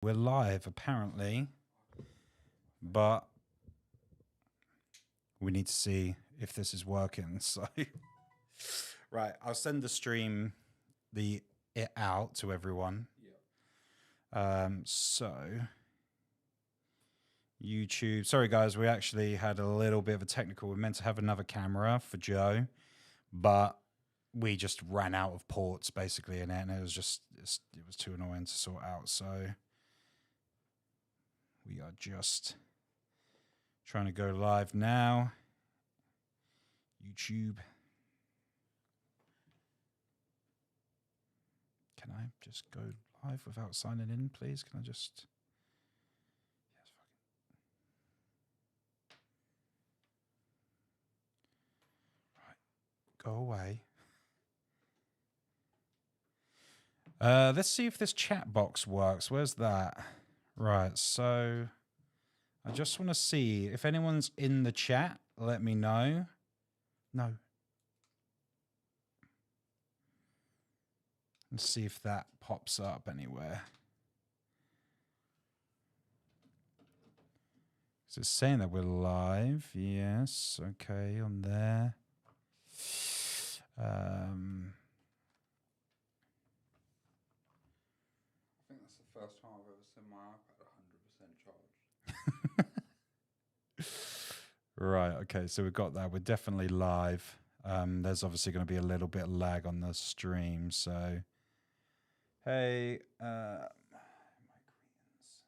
We're live, apparently, but we need to see if this is working. So, right, I'll send the stream it out to everyone. So, YouTube. Sorry, guys, we actually had a little bit of a technical. We're meant to have another camera for Joe, but we just ran out of ports basically in it, and it was too annoying to sort out. So we are just trying to go live now. YouTube. Can I just go live without signing in, please? Can I just... Yes, fucking... Right. Go away. Let's see if this chat box works. Where's that? Right, so I just want to see if anyone's in the chat. Let me know. No. Let's see if that pops up anywhere. So it's saying that we're live. Yes. Okay, on there. I think that's the first time I've ever seen my iPad 100% charged. Right, okay, so we've got that. We're definitely live. There's obviously going to be a little bit of lag on the stream, so... Hey, my greetings.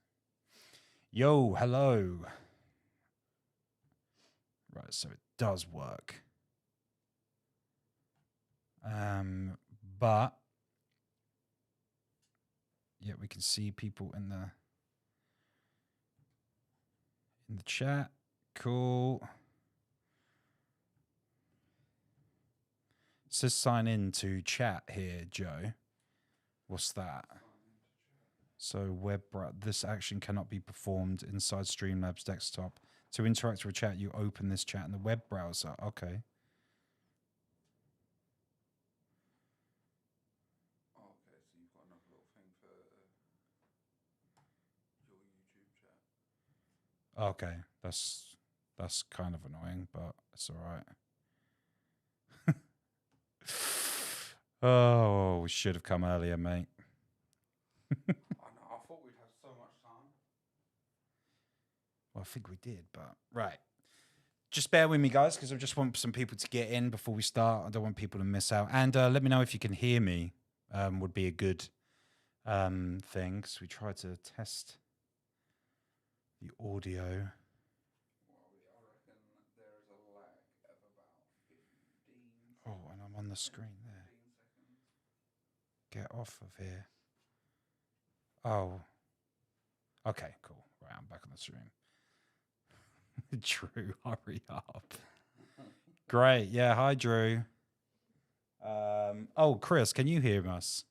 Yo, hello. Right, so it does work. But... Yeah, we can see people in the chat. Cool. It says sign in to chat here, Joe. What's that? So this action cannot be performed inside Streamlabs desktop. To interact with chat, you open this chat in the web browser. Okay. Okay, so you've got another little thing for your YouTube chat. Okay, that's kind of annoying, but it's all right. Oh, we should have come earlier, mate. I know, I thought we'd have so much time. Well, I think we did, but right. Just bear with me, guys, because I just want some people to get in before we start. I don't want people to miss out. And let me know if you can hear me. Would be a good thing, because we tried to test the audio. Well, I reckon there is a lag of about 15 Oh, and I'm on the screen there. 15 seconds. Get off of here. Oh. Okay, cool. Right, I'm back on the stream. Drew, hurry up. Great. Yeah, hi, Drew. Oh, Chris, can you hear us?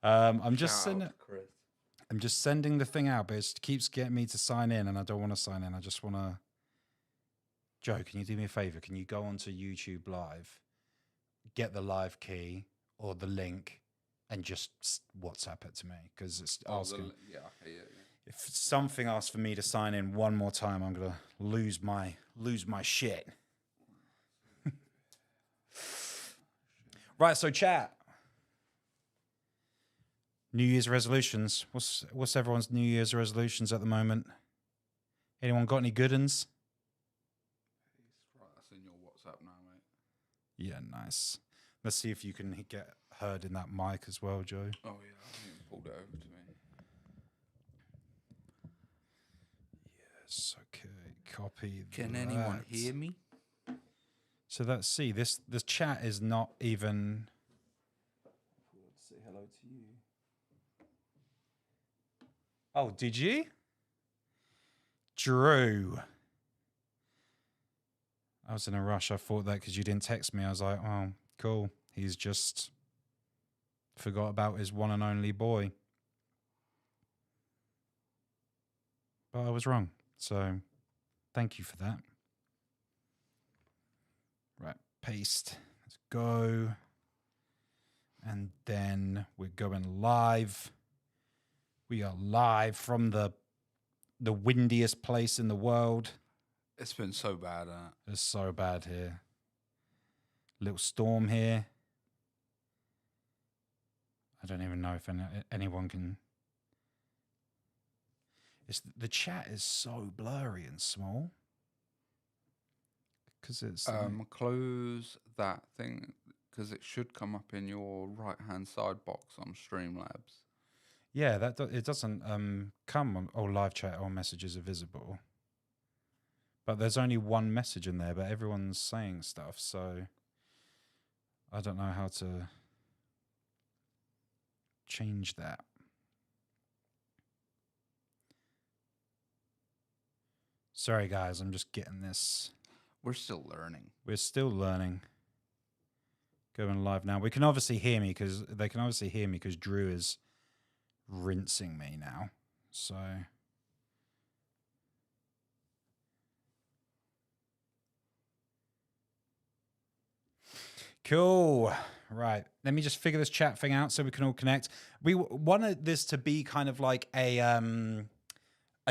I'm just sending the thing out, but it keeps getting me to sign in, and I don't want to sign in. I just want to... Joe, can you do me a favor? Can you go onto YouTube Live, get the live key or the link, and just WhatsApp it to me? Because it's asking... Yeah. If something asks for me to sign in one more time, I'm gonna lose my shit. Right, so chat. New Year's resolutions. What's everyone's New Year's resolutions at the moment? Anyone got any good uns? Right, that's in your WhatsApp now, mate. Yeah, nice. Let's see if you can get heard in that mic as well, Joe. Oh yeah, I think it pulled it over to me. Yes, okay. Copy. Can anyone hear me? So let's see. This chat is not even... Say hello to you. Oh, did you? Drew. I was in a rush. I thought that because you didn't text me. I was like, oh, cool. He's just forgot about his one and only boy. But I was wrong. So thank you for that. Right, paste. Let's go. And then we're going live. We are live from the windiest place in the world. It's been so bad, It's so bad here. Little storm here. I don't even know if anyone can. The chat is so blurry and small. Because it's close that thing because it should come up in your right-hand side box on Streamlabs. Yeah, it doesn't come on live chat or messages are visible. But there's only one message in there, but everyone's saying stuff, so I don't know how to change that. Sorry guys, I'm just getting this. We're still learning. We're still learning. Going live now. We can obviously hear me because Drew is rinsing me now. So cool. Right. Let me just figure this chat thing out so we can all connect. We wanted this to be kind of like a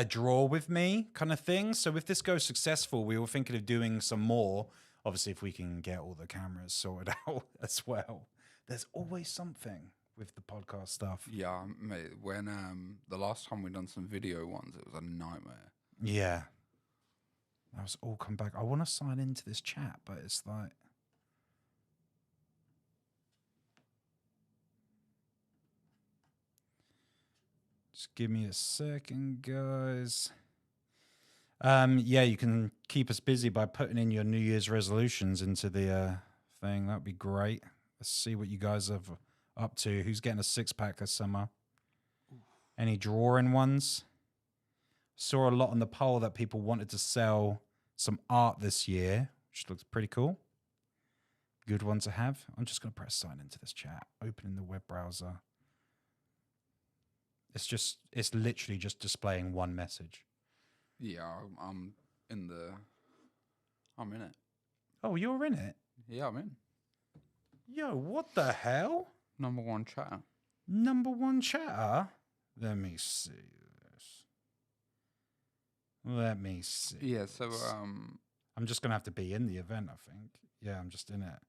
draw with me kind of thing. So if this goes successful, we were thinking of doing some more. Obviously, if we can get all the cameras sorted out as well. There's always something with the podcast stuff. Yeah, mate. When the last time we done some video ones, it was a nightmare. Yeah. That was all come back. I want to sign into this chat, but it's like... Just give me a second, guys. Yeah, you can keep us busy by putting in your New Year's resolutions into the thing. That'd be great. Let's see what you guys are up to. Who's getting a 6-pack this summer? Any drawing ones? Saw a lot on the poll that people wanted to sell some art this year, which looks pretty cool. Good one to have. I'm just going to press sign into this chat. Opening the web browser. It's literally just displaying one message. Yeah, I'm in it. Oh, you're in it? Yeah, I'm in. Yo, what the hell? Number one chatter. Number one chatter? Let me see this. Let me see. Yeah, so I'm just going to have to be in the event, I think. Yeah, I'm just in it.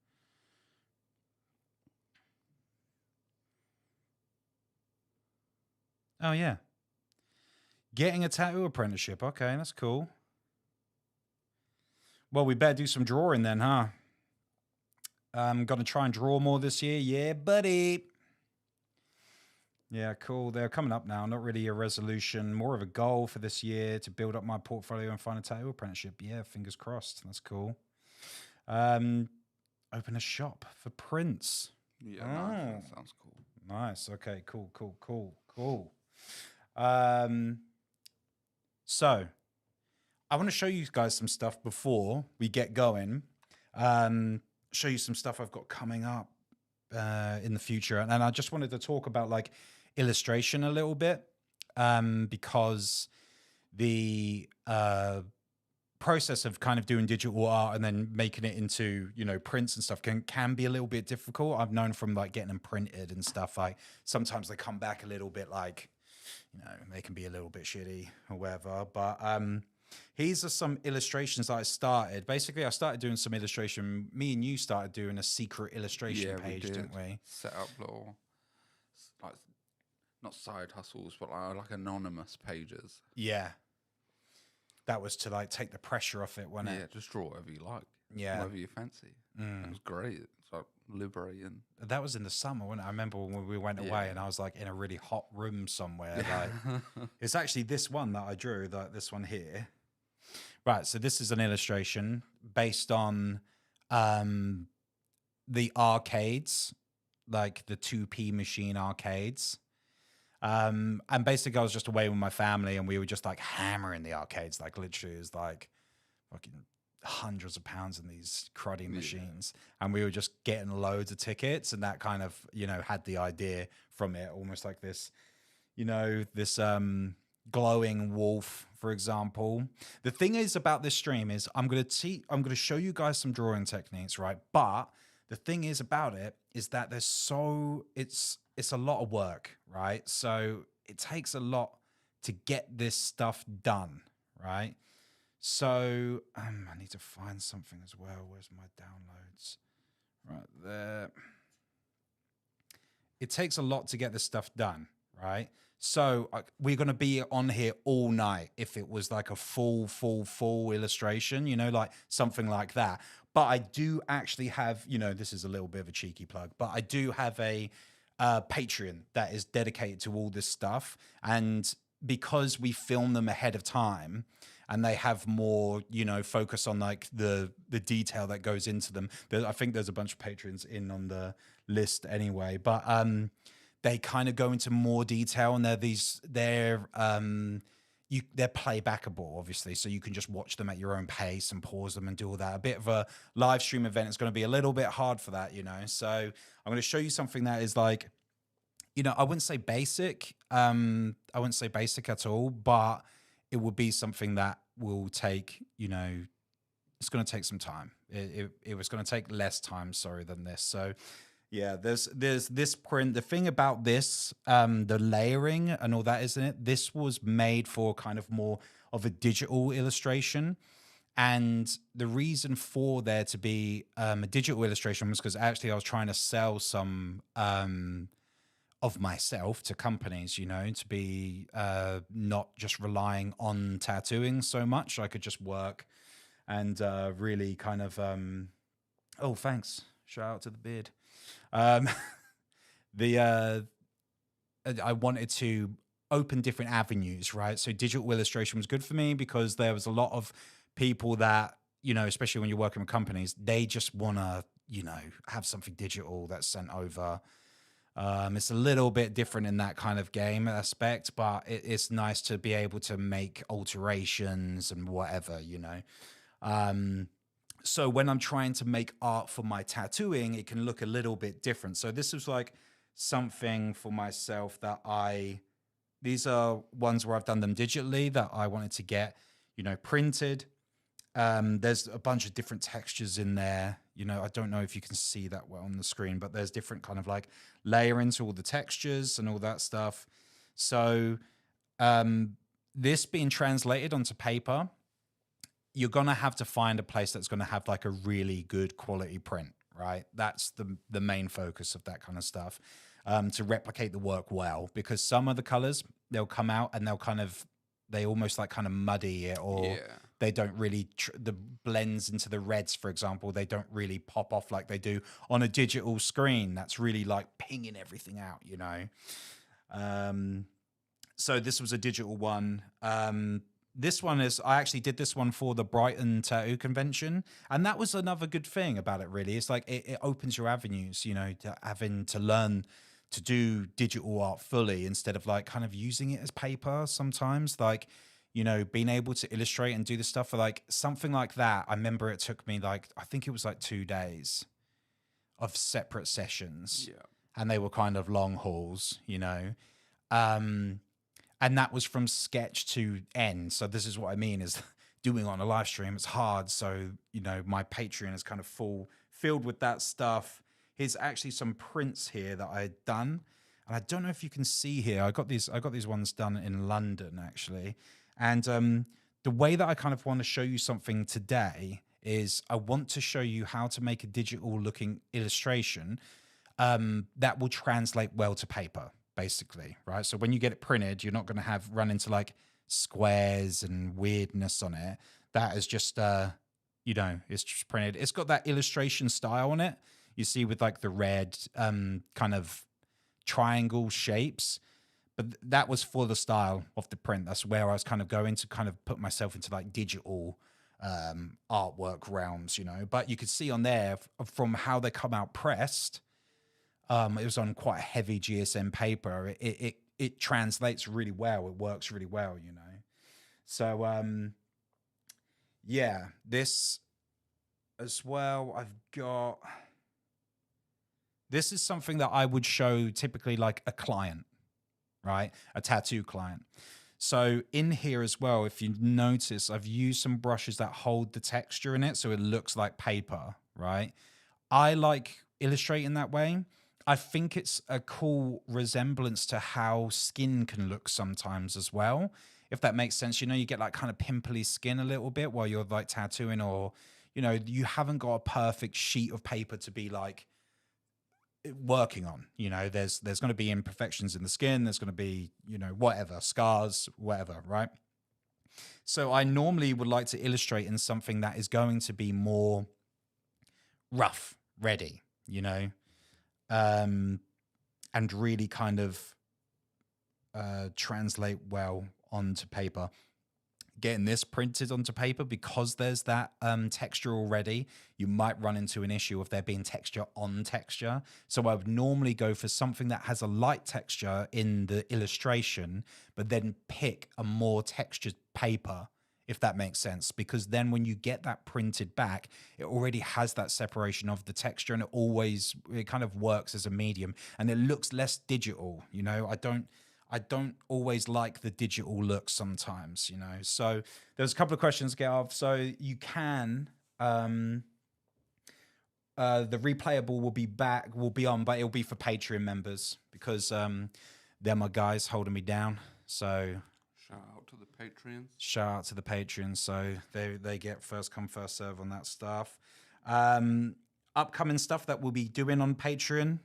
Oh, yeah. Getting a tattoo apprenticeship. Okay, that's cool. Well, we better do some drawing then, huh? I'm going to try and draw more this year. Yeah, buddy. Yeah, cool. They're coming up now. Not really a resolution, more of a goal for this year to build up my portfolio and find a tattoo apprenticeship. Yeah, fingers crossed. That's cool. Open a shop for prints. Yeah, nice. That sounds cool. Nice. Okay, cool. So I want to show you guys some stuff before we get going. Show you some stuff I've got coming up in the future. And I just wanted to talk about like illustration a little bit because the process of kind of doing digital art and then making it into, you know, prints and stuff can be a little bit difficult. I've known from like getting them printed and stuff, like sometimes they come back a little bit like, you know, they can be a little bit shitty or whatever. But these are some illustrations that I started. Basically, I started doing some illustration. Me and you started doing a secret illustration page, didn't we? Set up little, like, not side hustles, but like anonymous pages. Yeah. That was to like take the pressure off it, wasn't it? Yeah, just draw whatever you like. Yeah. Whatever you fancy. It was great. It's like liberating. That was in the summer, wasn't it? I remember when we went away and I was like in a really hot room somewhere. Like, it's actually this one that I drew, this one here. Right, so this is an illustration based on the arcades, like the 2p machine arcades. And basically I was just away with my family and we were just like hammering the arcades, like literally it was like fucking hundreds of pounds in these cruddy machines. And we were just getting loads of tickets, and that kind of, you know, had the idea from it, almost like this, you know, this glowing wolf, for example. The thing is about this stream is I'm going to show you guys some drawing techniques, right? But the thing is about it is that it's a lot of work, right? So it takes a lot to get this stuff done, right? So I need to find something as well. Where's my downloads? Right there. It takes a lot to get this stuff done, right? So we're going to be on here all night if it was like a full illustration, like something like that. But I do actually have, this is a little bit of a cheeky plug, but I do have a Patreon that is dedicated to all this stuff. And because we film them ahead of time and they have more, focus on like the detail that goes into them. I think there's a bunch of patrons in on the list anyway, but they kind of go into more detail, and they're playbackable, obviously, so you can just watch them at your own pace and pause them and do all that. A bit of a live stream event is going to be a little bit hard for that, So I'm going to show you something that is like, I wouldn't say basic. I wouldn't say basic at all, but it will be something that will take, it's going to take some time. It was going to take less time, than this. So yeah, there's this print. The thing about this, the layering and all that, isn't it? This was made for kind of more of a digital illustration. And the reason for there to be a digital illustration was because actually I was trying to sell some of myself to companies, to be not just relying on tattooing so much. I could just work and really kind of, oh, thanks. Shout out to the beard. I wanted to open different avenues, right? So digital illustration was good for me because there was a lot of people that, especially when you're working with companies, they just want to, have something digital that's sent over. It's a little bit different in that kind of game aspect, but it's nice to be able to make alterations and whatever, So when I'm trying to make art for my tattooing, it can look a little bit different. So this was like something for myself that these are ones where I've done them digitally that I wanted to get, printed. There's a bunch of different textures in there. I don't know if you can see that well on the screen, but there's different kind of like layering to all the textures and all that stuff. So this being translated onto paper, you're going to have to find a place that's going to have like a really good quality print, right? That's the main focus of that kind of stuff, to replicate the work well, because some of the colors, they'll come out and they almost like kind of muddy it, or they don't really, the blends into the reds, for example, they don't really pop off like they do on a digital screen. That's really like pinging everything out, So this was a digital one. This one I actually did this one for the Brighton Tattoo Convention. And that was another good thing about it, really. It's like it opens your avenues, to having to learn to do digital art fully instead of like kind of using it as paper sometimes. Like, being able to illustrate and do the stuff for like something like that. I remember it took me like, I think it was like 2 days of separate sessions. Yeah. And they were kind of long hauls, and that was from sketch to end. So this is what I mean is doing on a live stream. It's hard. So, my Patreon is kind of filled with that stuff. Here's actually some prints here that I had done. And I don't know if you can see here. I got these ones done in London, actually. And the way that I kind of want to show you something today is I want to show you how to make a digital looking illustration that will translate well to paper, basically, right? So when you get it printed, you're not going to run into like squares and weirdness on it. That is just, it's just printed. It's got that illustration style on it. You see with like the red kind of triangle shapes, but that was for the style of the print. That's where I was kind of going to kind of put myself into like digital artwork realms, but you could see on there from how they come out pressed, it was on quite a heavy GSM paper. It translates really well. It works really well, So, yeah, this as well. This is something that I would show typically like a client, right? A tattoo client. So in here as well, if you notice, I've used some brushes that hold the texture in it so it looks like paper, right? I like illustrating that way. I think it's a cool resemblance to how skin can look sometimes as well, if that makes sense. You know, you get like kind of pimply skin a little bit while you're like tattooing, or you know, you haven't got a perfect sheet of paper to be like working on. You know, there's going to be imperfections in the skin. There's going to be, you know, whatever, scars, whatever, right? So I normally would like to illustrate in something that is going to be more rough, ready, you know, um, and really kind of translate well onto paper. Getting this printed onto paper, because there's that texture already, you might run into an issue of there being texture on texture. So I would normally go for something that has a light texture in the illustration, but then pick a more textured paper, if that makes sense, because then when you get that printed back, it already has that separation of the texture, and it kind of works as a medium, and it looks less digital. You know, I don't always like the digital look sometimes, you know. So there's a couple of questions to get off. So you can the replayable will be on, but it'll be for Patreon members, because they're my guys holding me down. So shout out to the Patreons. Shout out to the patrons. So they get first come, first serve on that stuff. Upcoming stuff that we'll be doing on Patreon.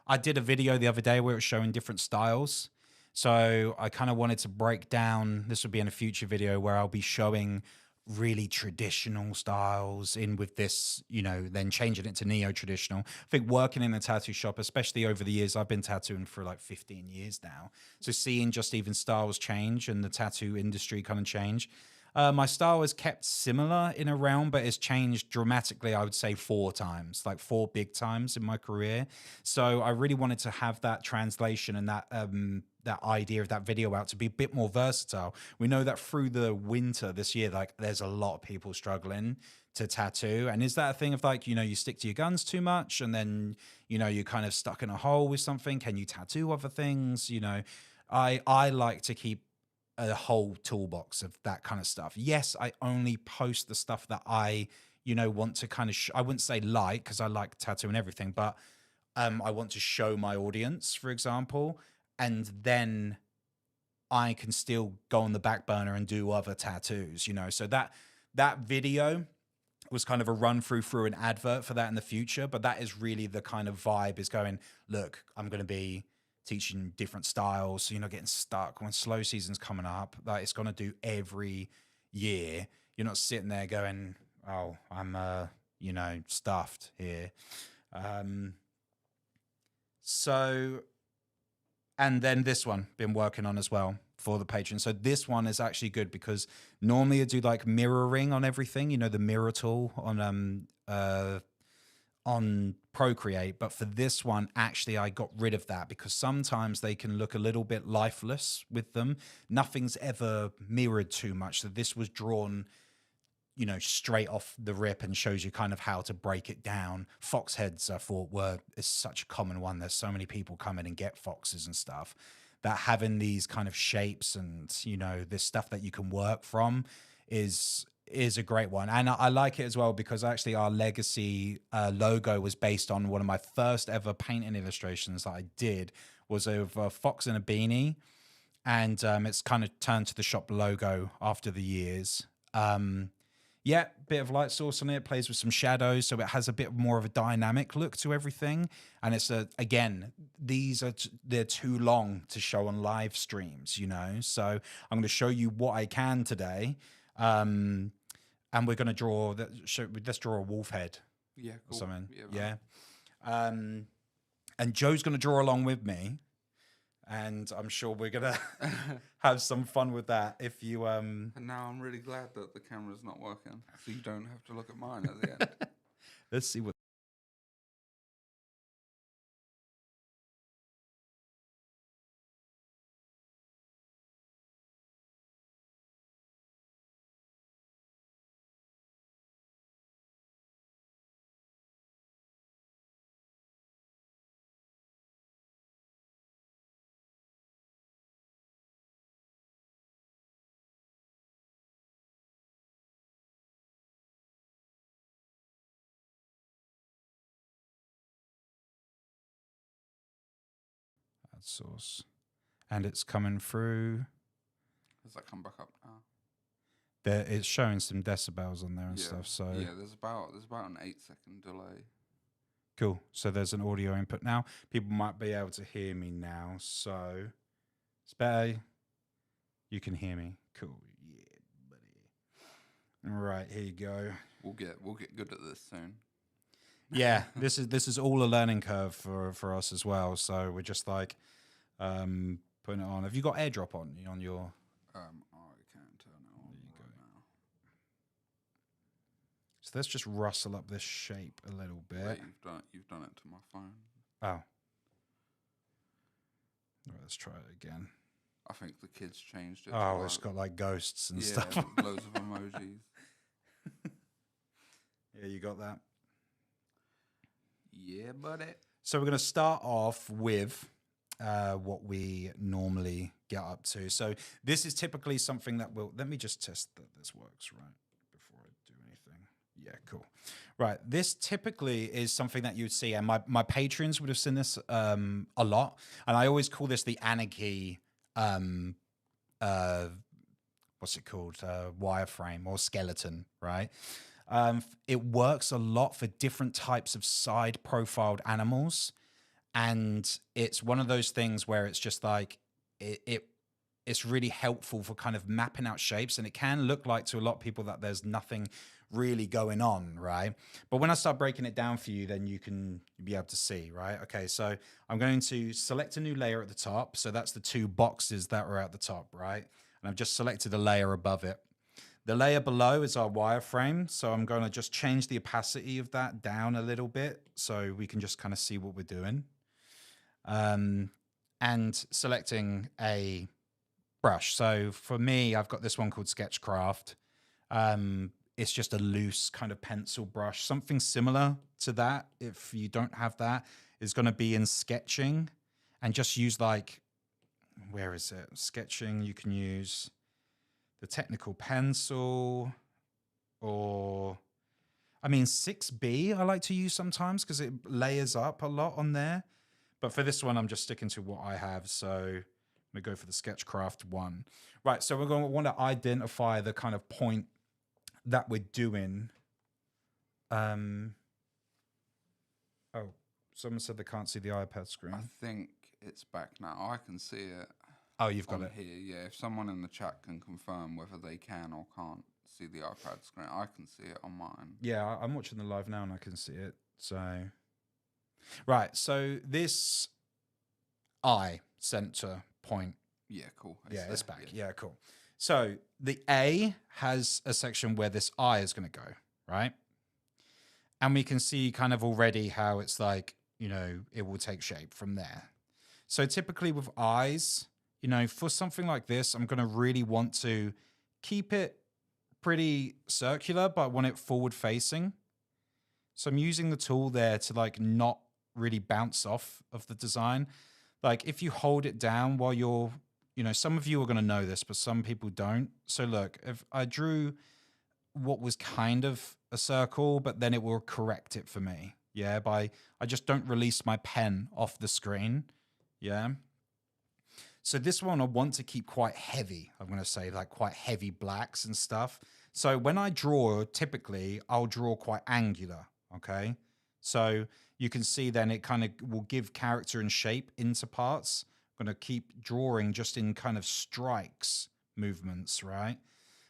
I did a video the other day where it was showing different styles. So I kind of wanted to break down, this will be in a future video where I'll be showing really traditional styles in with this, you know, then changing it to neo-traditional. I think working in a tattoo shop, especially over the years, I've been tattooing for like 15 years now. So seeing just even styles change and the tattoo industry kind of change. My style is kept similar in a realm, but it's changed dramatically, I would say 4 times, like 4 big times in my career. So I really wanted to have that translation and that idea of that video out to be a bit more versatile. We know that through the winter this year, like there's a lot of people struggling to tattoo. And is that a thing of like, you know, you stick to your guns too much and then, you know, you're kind of stuck in a hole with something? Can you tattoo other things? You know, I like to keep a whole toolbox of that kind of stuff. Yes, I only post the stuff that I, you know, want to kind of, I wouldn't say like, because I like tattoo and everything, but I want to show my audience, for example, and then I can still go on the back burner and do other tattoos, you know. So that video was kind of a run through an advert for that in the future, but that is really the kind of vibe, is going, look, I'm going to be teaching different styles, so you're not getting stuck when slow season's coming up. Like, it's going to do every year. You're not sitting there going, oh, I'm you know, stuffed here. So, and then this one been working on as well for the Patreon. So this one is actually good because normally I do like mirroring on everything, you know, the mirror tool on Procreate, but for this one, actually, I got rid of that because sometimes they can look a little bit lifeless with them. Nothing's ever mirrored too much. So this was drawn, you know, straight off the rip and shows you kind of how to break it down. Fox heads, I thought, is such a common one. There's so many people come in and get foxes and stuff, that having these kind of shapes and, you know, this stuff that you can work from is a great one. And I like it as well because actually our legacy logo was based on one of my first ever painting illustrations that I did, was of a fox in a beanie. And it's kind of turned to the shop logo after the years. Yeah, bit of light source on it, plays with some shadows, so it has a bit more of a dynamic look to everything. And it's again, they're too long to show on live streams, you know. So I'm going to show you what I can today. And we're going to draw that. Let's draw a wolf head. Yeah, cool. Or something. Yeah. And Joe's going to draw along with me, and I'm sure we're going to have some fun with that. If you And now I'm really glad that the camera's not working, so you don't have to look at mine at the end. Let's see what add source. And it's coming through. Does that come back up now? There, it's showing some decibels on there and stuff. So yeah, there's about an 8-second delay. Cool. So there's an audio input now. People might be able to hear me now. So it's better. You can hear me. Cool. Yeah, buddy. All right, here you go. We'll get good at this soon. Yeah, this is all a learning curve for us as well. So we're just like putting it on. Have you got AirDrop on your? I can't turn it on right now. So let's just rustle up this shape a little bit. Wait, you've done it to my phone. Oh. All right, let's try it again. I think the kids changed it. Oh, it's got like ghosts and stuff. Loads of emojis. Yeah, you got that. Yeah, buddy. So we're going to start off with what we normally get up to. So this is typically something that will... Let me just test that this works, right, before I do anything. Yeah, cool. Right, this typically is something that you'd see, and my patrons would have seen this a lot, and I always call this the anarchy... what's it called? Wireframe or skeleton, right? It works a lot for different types of side profiled animals. And it's one of those things where it's just like, it's really helpful for kind of mapping out shapes. And it can look like to a lot of people that there's nothing really going on, right? But when I start breaking it down for you, then you'll be able to see, right? Okay, so I'm going to select a new layer at the top. So that's the two boxes that are at the top, right? And I've just selected a layer above it. The layer below is our wireframe. So I'm going to just change the opacity of that down a little bit so we can just kind of see what we're doing. And selecting a brush. So for me, I've got this one called Sketchcraft. It's just a loose kind of pencil brush. Something similar to that, if you don't have that, is going to be in sketching. And just use like, where is it? Sketching, you can use the technical pencil, or, I mean, 6B I like to use sometimes because it layers up a lot on there. But for this one, I'm just sticking to what I have. So I'm going to go for the Sketchcraft one. Right, so we're going to want to identify the kind of point that we're doing. Oh, someone said they can't see the iPad screen. I think it's back now. I can see it. Oh, you've got it here. Yeah, if someone in the chat can confirm whether they can or can't see the iPad screen, I can see it on mine. Yeah, I'm watching the live now and I can see it. So, right. So this eye center point. Yeah, cool. It's back. Yeah, cool. So the A has a section where this eye is going to go, right? And we can see kind of already how it's like, it will take shape from there. So typically with eyes, for something like this, I'm going to really want to keep it pretty circular, but I want it forward facing. So I'm using the tool there to like not really bounce off of the design. Like if you hold it down while you're, some of you are going to know this, but some people don't. So look, if I drew what was kind of a circle, but then it will correct it for me. Yeah, I just don't release my pen off the screen. Yeah. So this one I want to keep quite heavy. I'm going to say like quite heavy blacks and stuff. So when I draw, typically I'll draw quite angular. Okay. So you can see then it kind of will give character and shape into parts. I'm going to keep drawing just in kind of strikes movements, right?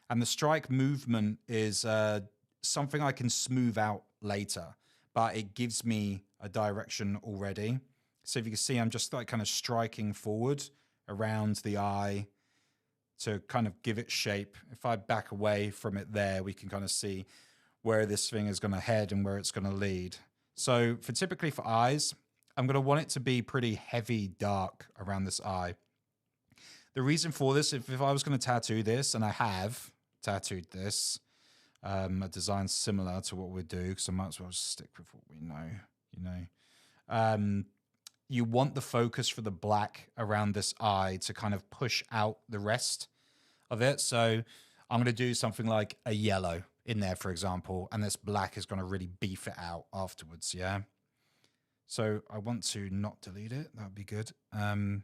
And the strike movement is something I can smooth out later, but it gives me a direction already. So if you can see, I'm just like kind of striking forward around the eye to kind of give it shape. If I back away from it there, we can kind of see where this thing is going to head and where it's going to lead. So typically for eyes, I'm going to want it to be pretty heavy dark around this eye. The reason for this, if I was going to tattoo this, and I have tattooed this, a design similar to what we do, because I might as well stick with what we know, you want the focus for the black around this eye to kind of push out the rest of it. So I'm going to do something like a yellow in there, for example, and this black is going to really beef it out afterwards, yeah? So I want to not delete it. That would be good. I'm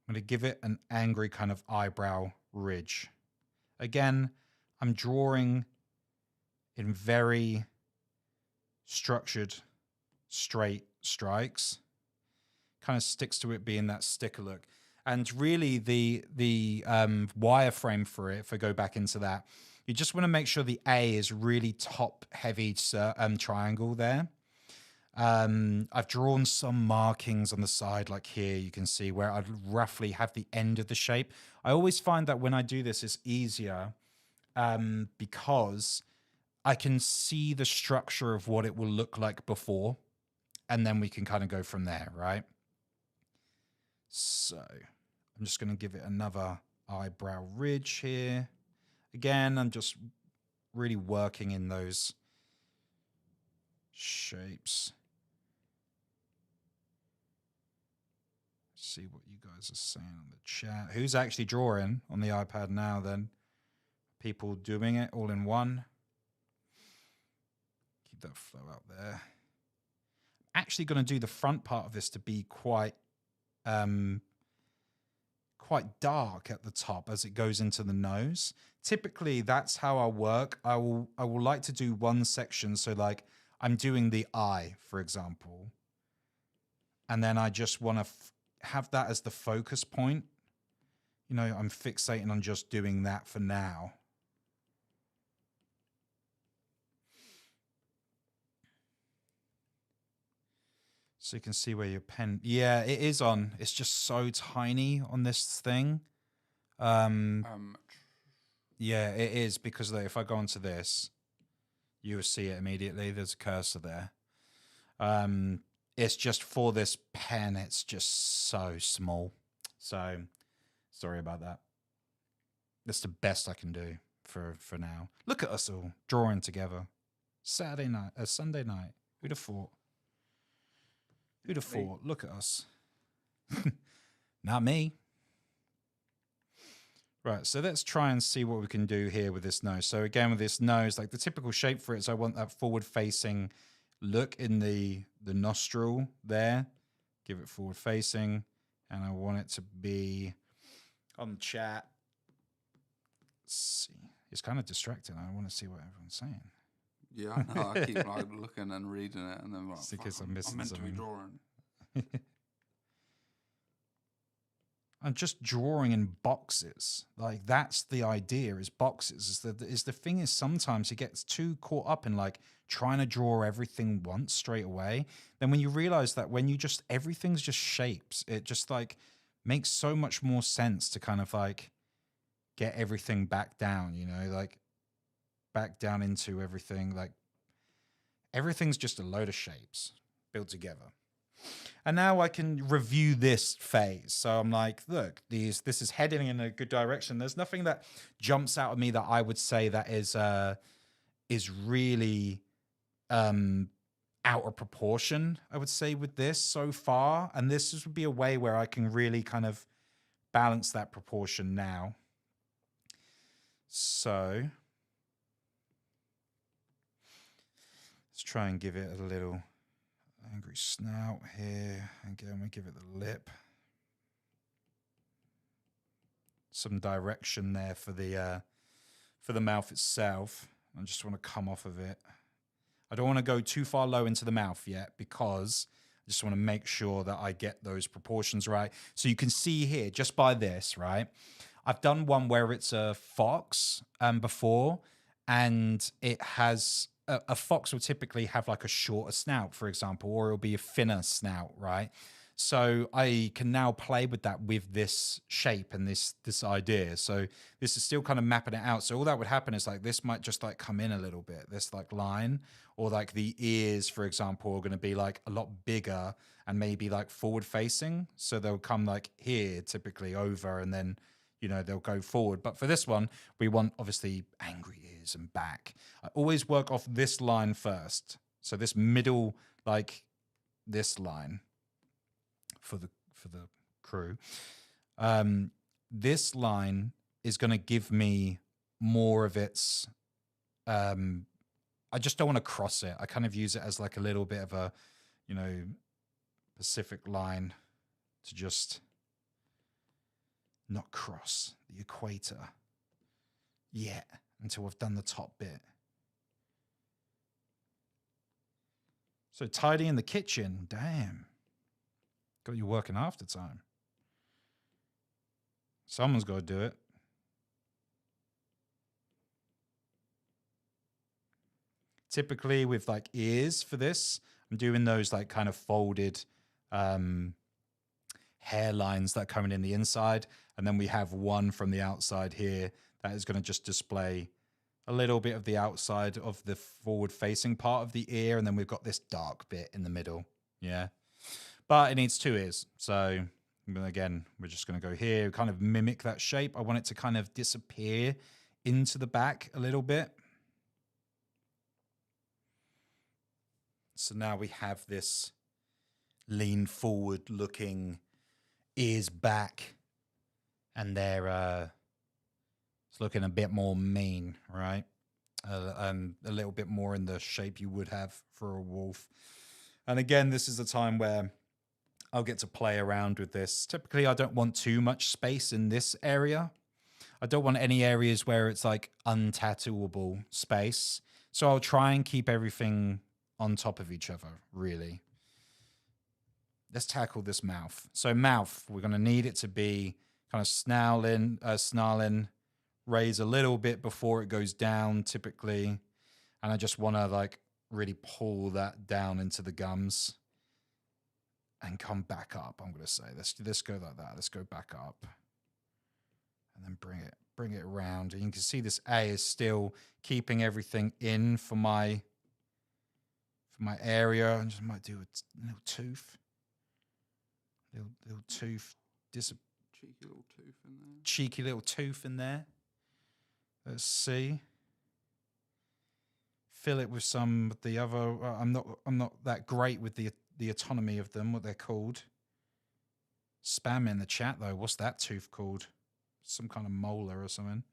going to give it an angry kind of eyebrow ridge. Again, I'm drawing in very structured, straight strikes. Kind of sticks to it being that sticker look. And really the wireframe for it, if I go back into that, you just want to make sure the A is really top heavy triangle there. I've drawn some markings on the side, like here, you can see where I'd roughly have the end of the shape. I always find that when I do this, it's easier because I can see the structure of what it will look like before, and then we can kind of go from there, right? So I'm just going to give it another eyebrow ridge here. Again, I'm just really working in those shapes. See what you guys are saying on the chat. Who's actually drawing on the iPad now then? People doing it all in one. Keep that flow out there. Actually going to do the front part of this to be quite dark at the top as it goes into the nose. Typically, that's how I work. I will like to do one section. So like I'm doing the eye, for example. And then I just want to have that as the focus point. You know, I'm fixating on just doing that for now. So you can see where your pen, yeah, it is on. It's just so tiny on this thing. Yeah, it is, because if I go onto this, you will see it immediately. There's a cursor there. It's just for this pen, it's just so small. So sorry about that. That's the best I can do for now. Look at us all drawing together. Sunday night. Who'd have thought? Who'd have thought? Look at us. Not me. Right, so let's try and see what we can do here with this nose. So again, with this nose, like the typical shape for it is I want that forward-facing look in the nostril there. Give it forward-facing, and I want it to be on chat. Let's see. It's kind of distracting. I want to see what everyone's saying. Yeah, I know. I keep like looking and reading it, and then like, just in case I'm missing meant something. to be drawing. I'm just drawing in boxes. Like that's the idea, is boxes. Is the thing is sometimes it gets too caught up in like trying to draw everything once straight away. Then when you realize that when you just, everything's just shapes, it just like makes so much more sense to kind of like get everything back down, you know, like back down into everything. Like everything's just a load of shapes built together. And now I can review this phase. So I'm like, look, this is heading in a good direction. There's nothing that jumps out at me that I would say that is really out of proportion, I would say, with this so far. And this would be a way where I can really kind of balance that proportion now. So let's try and give it a little angry snout here. Again, we give it the lip. Some direction there for the mouth itself. I just want to come off of it. I don't want to go too far low into the mouth yet, because I just want to make sure that I get those proportions right. So you can see here, just by this, right? I've done one where it's a fox before, and it has a fox will typically have like a shorter snout, for example, or it'll be a thinner snout, right? So I can now play with that with this shape and this idea. So this is still kind of mapping it out. So all that would happen is like this might just like come in a little bit, this like line, or like the ears, for example, are going to be like a lot bigger and maybe like forward facing. So they'll come like here typically over, and then, you know, they'll go forward. But for this one, we want obviously angry ears and back. I always work off this line first. So this middle, like this line for the crew. This line is going to give me more of its, I just don't want to cross it. I kind of use it as like a little bit of a, you know, Pacific line to just not cross the equator yet until I've done the top bit. So tidying the kitchen, damn. Got you working after time. Someone's got to do it. Typically with like ears for this, I'm doing those like kind of folded hairlines that are coming in the inside. And then we have one from the outside here that is going to just display a little bit of the outside of the forward facing part of the ear. And then we've got this dark bit in the middle. Yeah. But it needs 2 ears. So again, we're just going to go here, kind of mimic that shape. I want it to kind of disappear into the back a little bit. So now we have this lean forward looking ears back, and they're it's looking a bit more mean, right? And a little bit more in the shape you would have for a wolf. And again, this is the time where I'll get to play around with this. Typically, I don't want too much space in this area. I don't want any areas where it's like untattooable space. So I'll try and keep everything on top of each other, really. Let's tackle this mouth. So mouth, we're going to need it to be kind of snarling, raise a little bit before it goes down typically. And I just want to like really pull that down into the gums and come back up. I'm going to say, let's go like that. Let's go back up and then bring it around. And you can see this A is still keeping everything in for my area. I just might do a little tooth. Little tooth. Cheeky little tooth in there. Cheeky little tooth in there. Let's see. Fill it with some of the other. I'm not that great with the autonomy of them, what they're called. Spam in the chat though. What's that tooth called? Some kind of molar or something.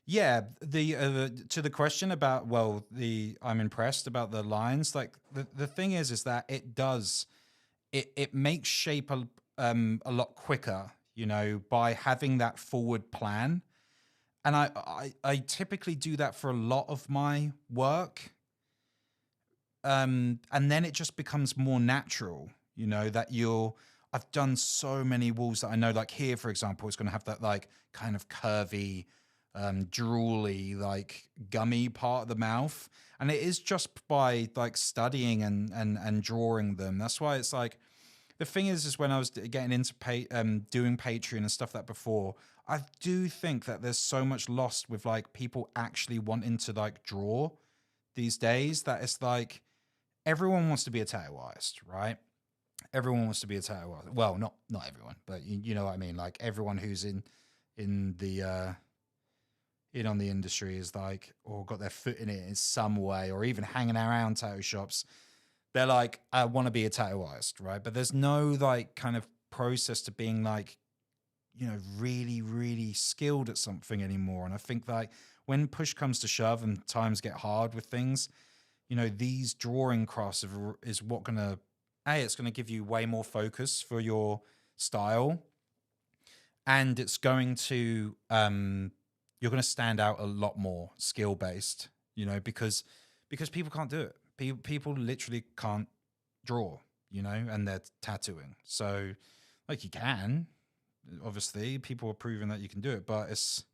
Yeah, to the question about I'm impressed about the lines. Like the thing is that it makes shape a lot quicker, you know, by having that forward plan. And I typically do that for a lot of my work. And then it just becomes more natural, you know, that I've done so many walls that I know, like here, for example, it's going to have that like kind of curvy, drooly, like gummy part of the mouth. And it is just by like studying and drawing them. That's why it's like, the thing is when I was getting into doing Patreon and stuff like that before, I do think that there's so much lost with like people actually wanting to like draw these days, that it's like everyone wants to be a tattoo artist, right? Everyone wants to be a tattoo artist. Well, not everyone, but you know what I mean? Like everyone who's in the on the industry is like, or got their foot in it in some way, or even hanging around tattoo shops. They're like, I want to be a tattoo artist, right? But there's no like kind of process to being like, you know, really, really skilled at something anymore. And I think like when push comes to shove and times get hard with things, you know, these drawing crafts is what it's going to give you way more focus for your style. And it's going to, you're going to stand out a lot more skill based, you know, because people can't do it. People literally can't draw, you know, and they're tattooing. So like you can, obviously people are proving that you can do it, but it's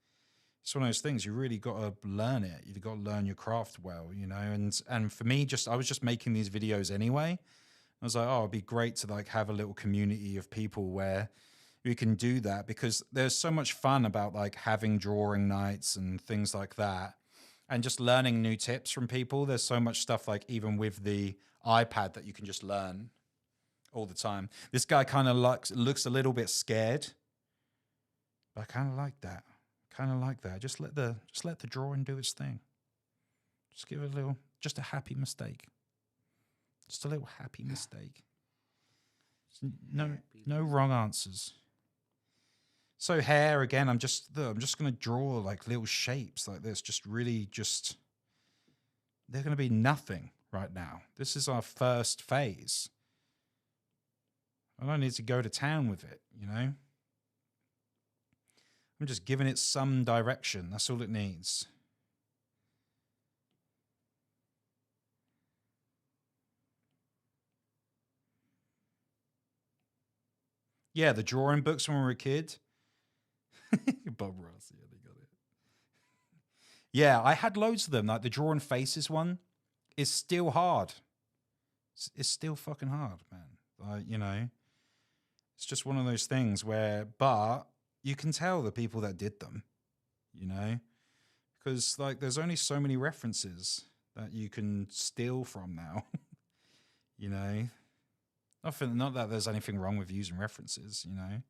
one of those things. You really got to learn it. You've got to learn your craft well, you know, and for me, I was just making these videos anyway. I was like, oh, it'd be great to like have a little community of people where we can do that, because there's so much fun about like having drawing nights and things like that, and just learning new tips from people. There's so much stuff like even with the iPad that you can just learn all the time. This guy kind of looks a little bit scared, but I kind of like that. Just let the drawing do its thing. Just give it just a happy mistake. Just a little happy mistake. No wrong answers. So hair again, I'm just going to draw like little shapes like this, just really just, they're going to be nothing right now. This is our first phase. I don't need to go to town with it, you know? I'm just giving it some direction. That's all it needs. Yeah, the drawing books when we were a kid. Bob Ross, yeah, they got it. Yeah, I had loads of them. Like the drawing faces one is still hard. It's still fucking hard, man. Like, you know, it's just one of those things where, but you can tell the people that did them, you know, because like there's only so many references that you can steal from now, you know. Not that there's anything wrong with using references, you know.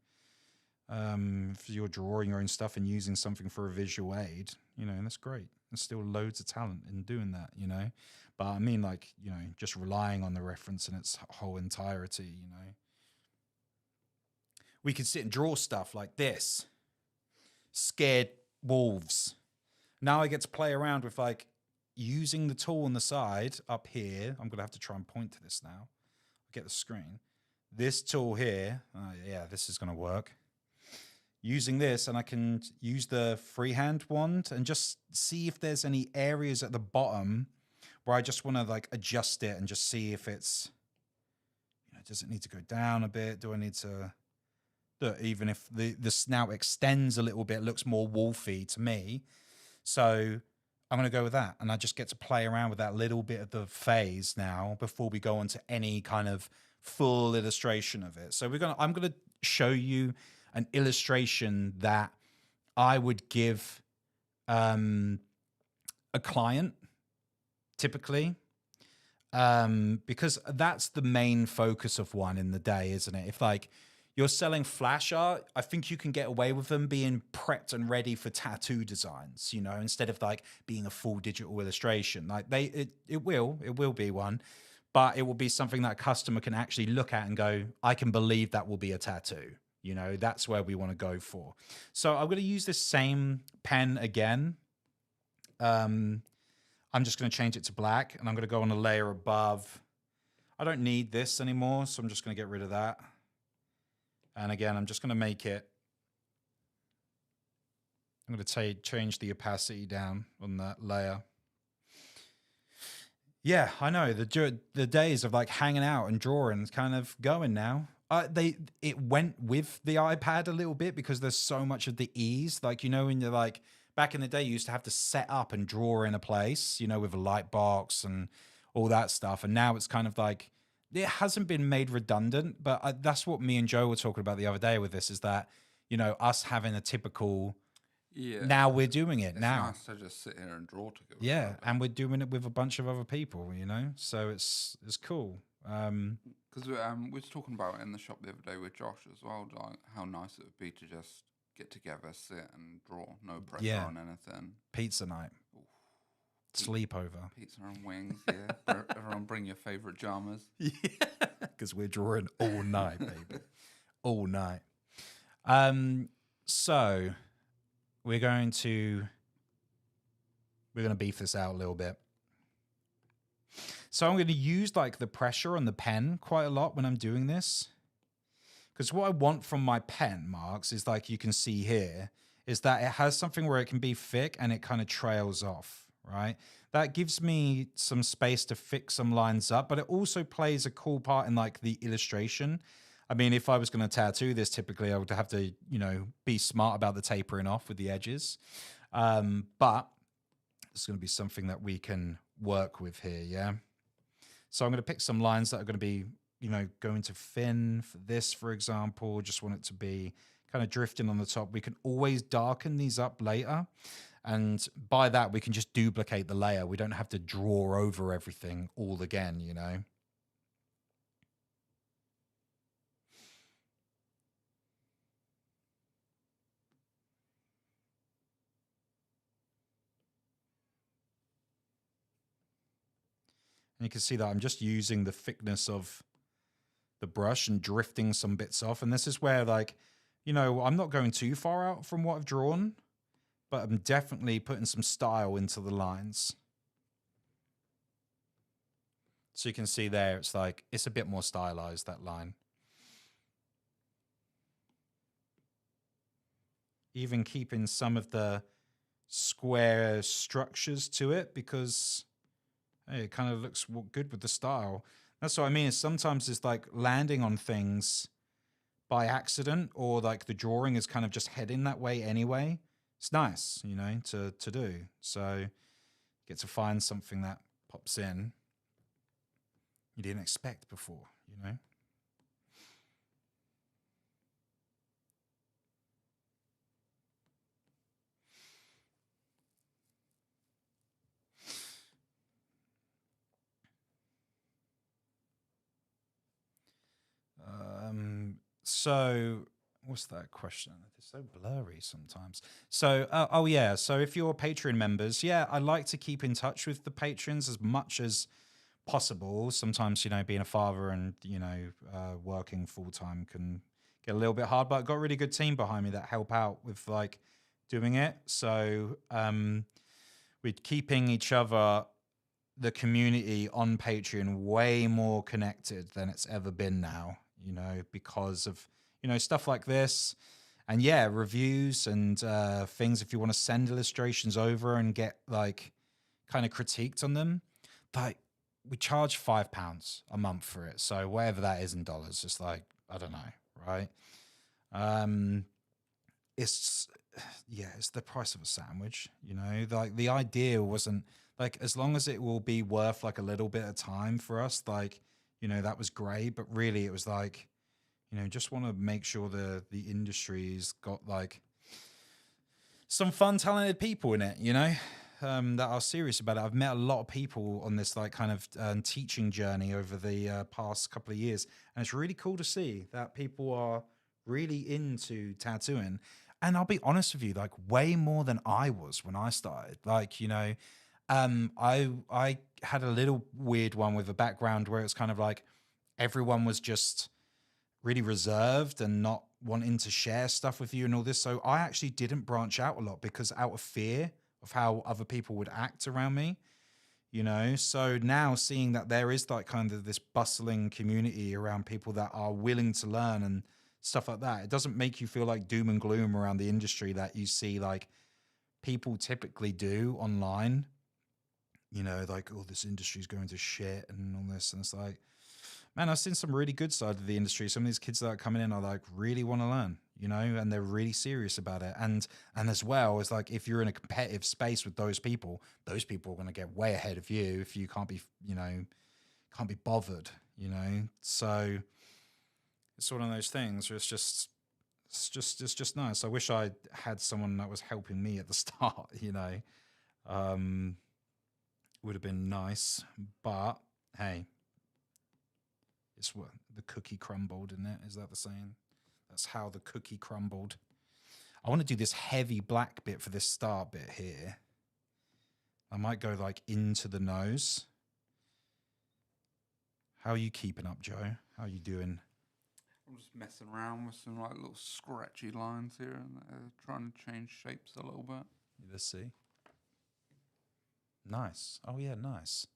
If you're drawing your own stuff and using something for a visual aid, you know, that's great. There's still loads of talent in doing that, you know. But I mean, like, you know, just relying on the reference in its whole entirety, you know. We could sit and draw stuff like this. Scared wolves. Now I get to play around with like using the tool on the side up here. I'm going to have to try and point to this now. Get the screen. This tool here, yeah, this is going to work. Using this, and I can use the freehand wand and just see if there's any areas at the bottom where I just want to like adjust it and just see if it's, you know, does it need to go down a bit? Do I need to, even if the snout extends a little bit, looks more wolfy to me. So I'm going to go with that. And I just get to play around with that little bit of the phase now before we go on to any kind of full illustration of it. So I'm going to show you an illustration that I would give a client typically, because that's the main focus of one in the day, isn't it? If like you're selling flash art, I think you can get away with them being prepped and ready for tattoo designs, you know, instead of like being a full digital illustration. Like it will be one, but it will be something that a customer can actually look at and go, I can believe that will be a tattoo. You know, that's where we want to go for. So I'm going to use this same pen again. I'm just going to change it to black, and I'm going to go on a layer above. I don't need this anymore, so I'm just going to get rid of that. And again, I'm just going to make it, I'm going to change the opacity down on that layer. Yeah, I know the days of like hanging out and drawing is kind of going now. It went with the iPad a little bit because there's so much of the ease. Like, you know, when you're like back in the day, you used to have to set up and draw in a place, you know, with a light box and all that stuff. And now it's kind of like, it hasn't been made redundant, but that's what me and Joe were talking about the other day with this, is that, you know, us having a typical, now we're doing it now. It's nice to just sit here and draw together. Yeah, and we're doing it with a bunch of other people, you know, so it's cool. Because we was talking about it in the shop the other day with Josh as well, like how nice it would be to just get together, sit and draw, no pressure on anything. Pizza night. Sleepover. Pizza and wings, yeah. Everyone bring your favourite jammers. Yeah, because we're drawing all night, baby. All night. So we're going to beef this out a little bit. So I'm going to use like the pressure on the pen quite a lot when I'm doing this. Because what I want from my pen marks is, like you can see here, is that it has something where it can be thick and it kind of trails off. Right? That gives me some space to fix some lines up, but it also plays a cool part in like the illustration. I mean, if I was going to tattoo this, typically I would have to, you know, be smart about the tapering off with the edges. But it's going to be something that we can work with here. Yeah. So I'm going to pick some lines that are going to be, you know, going to thin for this, for example. Just want it to be kind of drifting on the top. We can always darken these up later. And by that, we can just duplicate the layer. We don't have to draw over everything all again, you know. And you can see that I'm just using the thickness of the brush and drifting some bits off. And this is where, like, you know, I'm not going too far out from what I've drawn, but I'm definitely putting some style into the lines. So you can see there, it's like, it's a bit more stylized, that line. Even keeping some of the square structures to it because hey, it kind of looks good with the style. That's what I mean. Is sometimes it's like landing on things by accident, or like the drawing is kind of just heading that way anyway. It's nice, you know, to do. So get to find something that pops in you didn't expect before, you know. So what's that question? It's so blurry sometimes. So, oh yeah. So if you're Patreon members, yeah, I like to keep in touch with the patrons as much as possible. Sometimes, you know, being a father and, you know, working full time can get a little bit hard, but I've got a really good team behind me that help out with like doing it. So, we're keeping each other, the community on Patreon, way more connected than it's ever been now, you know, because of, you know, stuff like this. And yeah, reviews and things. If you want to send illustrations over and get like kind of critiqued on them, like we charge £5 a month for it. So whatever that is in dollars, it's like, I don't know, right? It's yeah, it's the price of a sandwich, you know. Like the idea wasn't like, as long as it will be worth like a little bit of time for us, like, you know, that was great. But really it was like, you know, just want to make sure the industry's got like some fun, talented people in it, you know, that are serious about it. I've met a lot of people on this like kind of teaching journey over the past couple of years, and it's really cool to see that people are really into tattooing. And I'll be honest with you, like way more than I was when I started. Like, you know, I had a little weird one with a background where it's kind of like everyone was just really reserved and not wanting to share stuff with you and all this. So I actually didn't branch out a lot because out of fear of how other people would act around me, you know. So now seeing that there is like kind of this bustling community around people that are willing to learn and stuff like that, it doesn't make you feel like doom and gloom around the industry that you see like people typically do online, you know, like, oh, this industry's going to shit and all this. And it's like, man, I've seen some really good side of the industry. Some of these kids that are coming in are like really want to learn, you know, and they're really serious about it. And as well as like, if you're in a competitive space with those people are going to get way ahead of you if you can't be, you know, can't be bothered, you know. So it's one of those things where it's just nice. I wish I had someone that was helping me at the start, you know. Would have been nice, but hey, it's what the cookie crumbled, isn't it? Is that the saying? That's how the cookie crumbled. I want to do this heavy black bit for this start bit here. I might go like into the nose. How are you keeping up, Joe? How are you doing? I'm just messing around with some like little scratchy lines here and there, trying to change shapes a little bit. Let's see. Nice. Oh yeah, nice.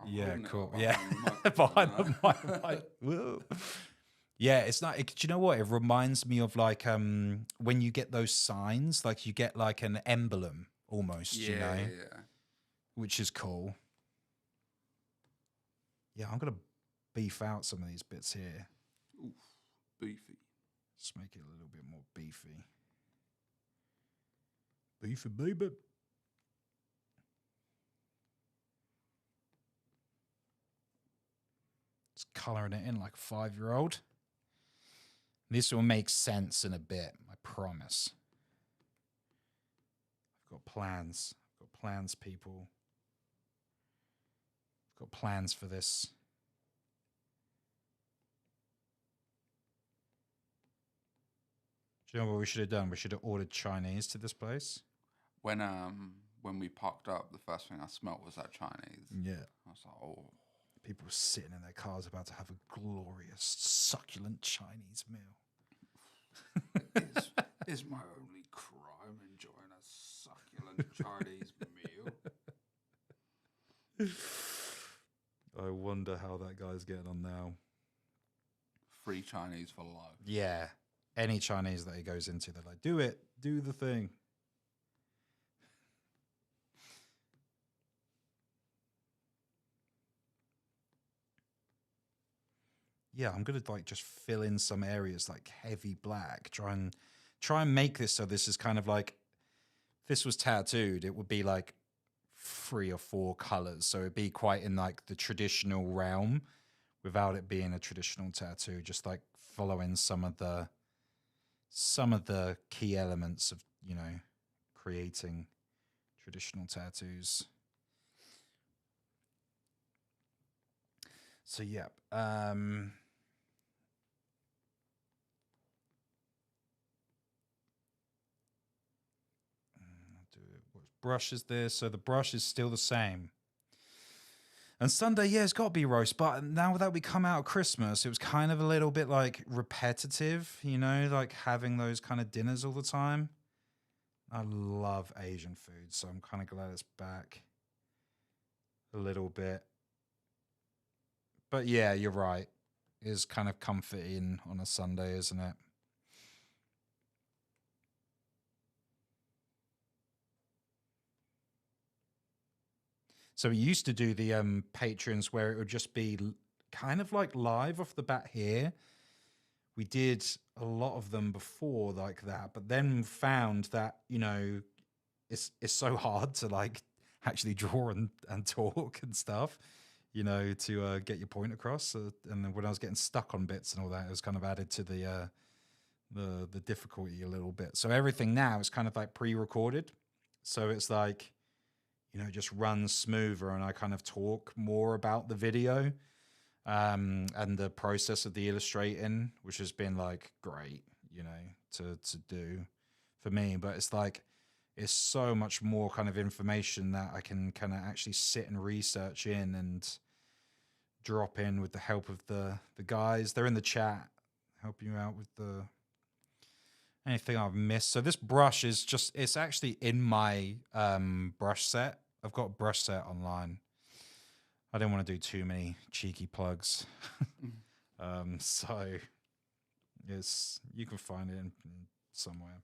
Yeah, cool. Yeah, behind the mic. Whoa. Yeah, it's not. Do you know what? It reminds me of like when you get those signs, like you get like an emblem almost. Yeah, you know, yeah. which is cool. Yeah, I'm gonna beef out some of these bits here. Oof, beefy. Just make it a little bit more beefy. Beefy, baby. Just coloring it in like a 5-year-old. This will make sense in a bit, I promise. I've got plans. I've got plans, people. I've got plans for this. Do you know what we should have done? We should have ordered Chinese to this place. When we parked up, the first thing I smelt was that Chinese. Yeah. I was like, oh. People were sitting in their cars about to have a glorious, succulent Chinese meal. Is my only crime enjoying a succulent Chinese meal? I wonder how that guy's getting on now. Free Chinese for life. Yeah. Any Chinese that he goes into, they're like, do it. Do the thing. Yeah, I'm gonna like just fill in some areas like heavy black. Try and make this so this is kind of like, if this was tattooed, it would be like 3 or 4 colors. So it'd be quite in like the traditional realm without it being a traditional tattoo, just like following some of the key elements of, you know, creating traditional tattoos. So yeah. What brush is this? So the brush is still the same. And Sunday, yeah, it's got to be roast. But now that we come out of Christmas, it was kind of a little bit like repetitive, you know, like having those kind of dinners all the time. I love Asian food, so I'm kind of glad it's back a little bit. But yeah, you're right. It's kind of comforting on a Sunday, isn't it? So we used to do the patrons where it would just be kind of like live off the bat here. We did a lot of them before like that, but then found that, you know, it's so hard to like actually draw and talk and stuff, you know, to get your point across. And then when I was getting stuck on bits and all that, it was kind of added to the difficulty a little bit. So everything now is kind of like pre-recorded. So it's like, you know, just runs smoother, and I kind of talk more about the video and the process of the illustrating, which has been like great, you know, to do for me. But it's like, it's so much more kind of information that I can kind of actually sit and research in and drop in with the help of the guys. They're in the chat, helping you out with the anything I've missed. So this brush is just, it's actually in my brush set. I've got a brush set online. I didn't want to do too many cheeky plugs. So it's, you can find it in somewhere.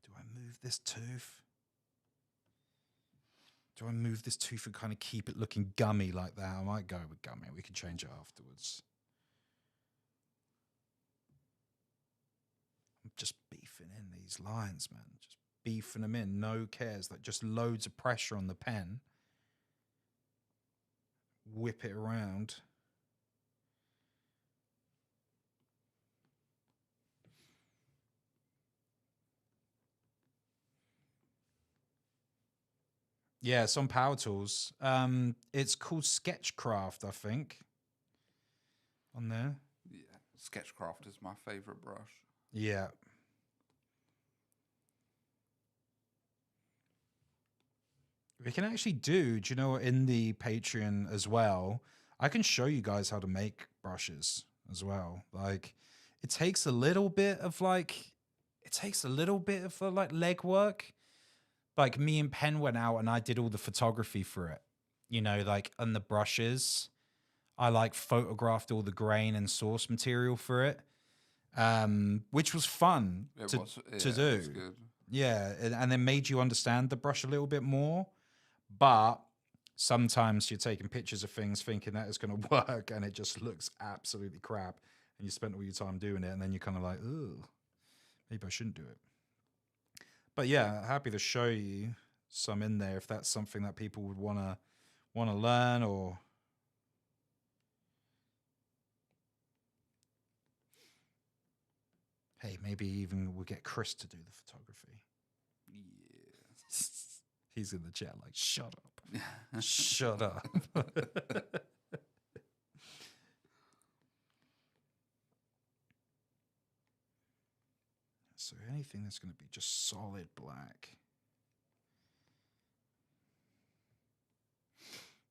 Do I move this tooth? Do I move this tooth and kind of keep it looking gummy like that? I might go with gummy. We can change it afterwards. I'm just beefing in these lines, man. Just beefing them in. No cares. Like just loads of pressure on the pen. Whip it around. Yeah, it's on Power Tools. It's called Sketchcraft, I think. On there. Yeah, Sketchcraft is my favorite brush. Yeah. We can actually do you know, in the Patreon as well, I can show you guys how to make brushes as well. Like, it takes a little bit of like, legwork. Like me and Pen went out and I did all the photography for it, you know, like on the brushes. I like photographed all the grain and source material for it, which was fun to do. It was good. Yeah, and then made you understand the brush a little bit more. But sometimes you're taking pictures of things thinking that it's going to work and it just looks absolutely crap. And you spent all your time doing it and then you're kind of like, oh, maybe I shouldn't do it. But yeah, happy to show you some in there if that's something that people would want to learn, or hey, maybe even we'll get Chris to do the photography. Yeah. He's in the chat like, shut up. Shut up. So anything that's going to be just solid black.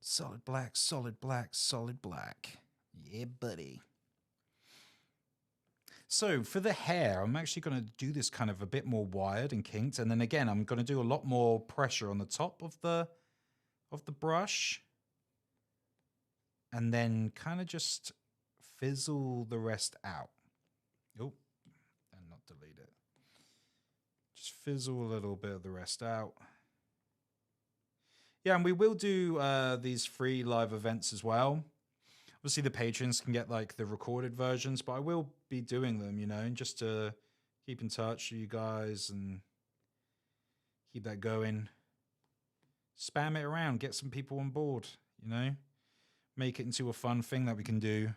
Solid black, solid black, solid black. Yeah, buddy. So for the hair, I'm actually going to do this kind of a bit more wired and kinked. And then again, I'm going to do a lot more pressure on the top of the brush. And then kind of just fizzle the rest out. Oh, and not delete it. Just fizzle a little bit of the rest out. Yeah, and we will do these free live events as well. Obviously, the patrons can get like the recorded versions, but I will be doing them, you know, just to keep in touch with you guys and keep that going. Spam it around, get some people on board, you know, make it into a fun thing that we can do.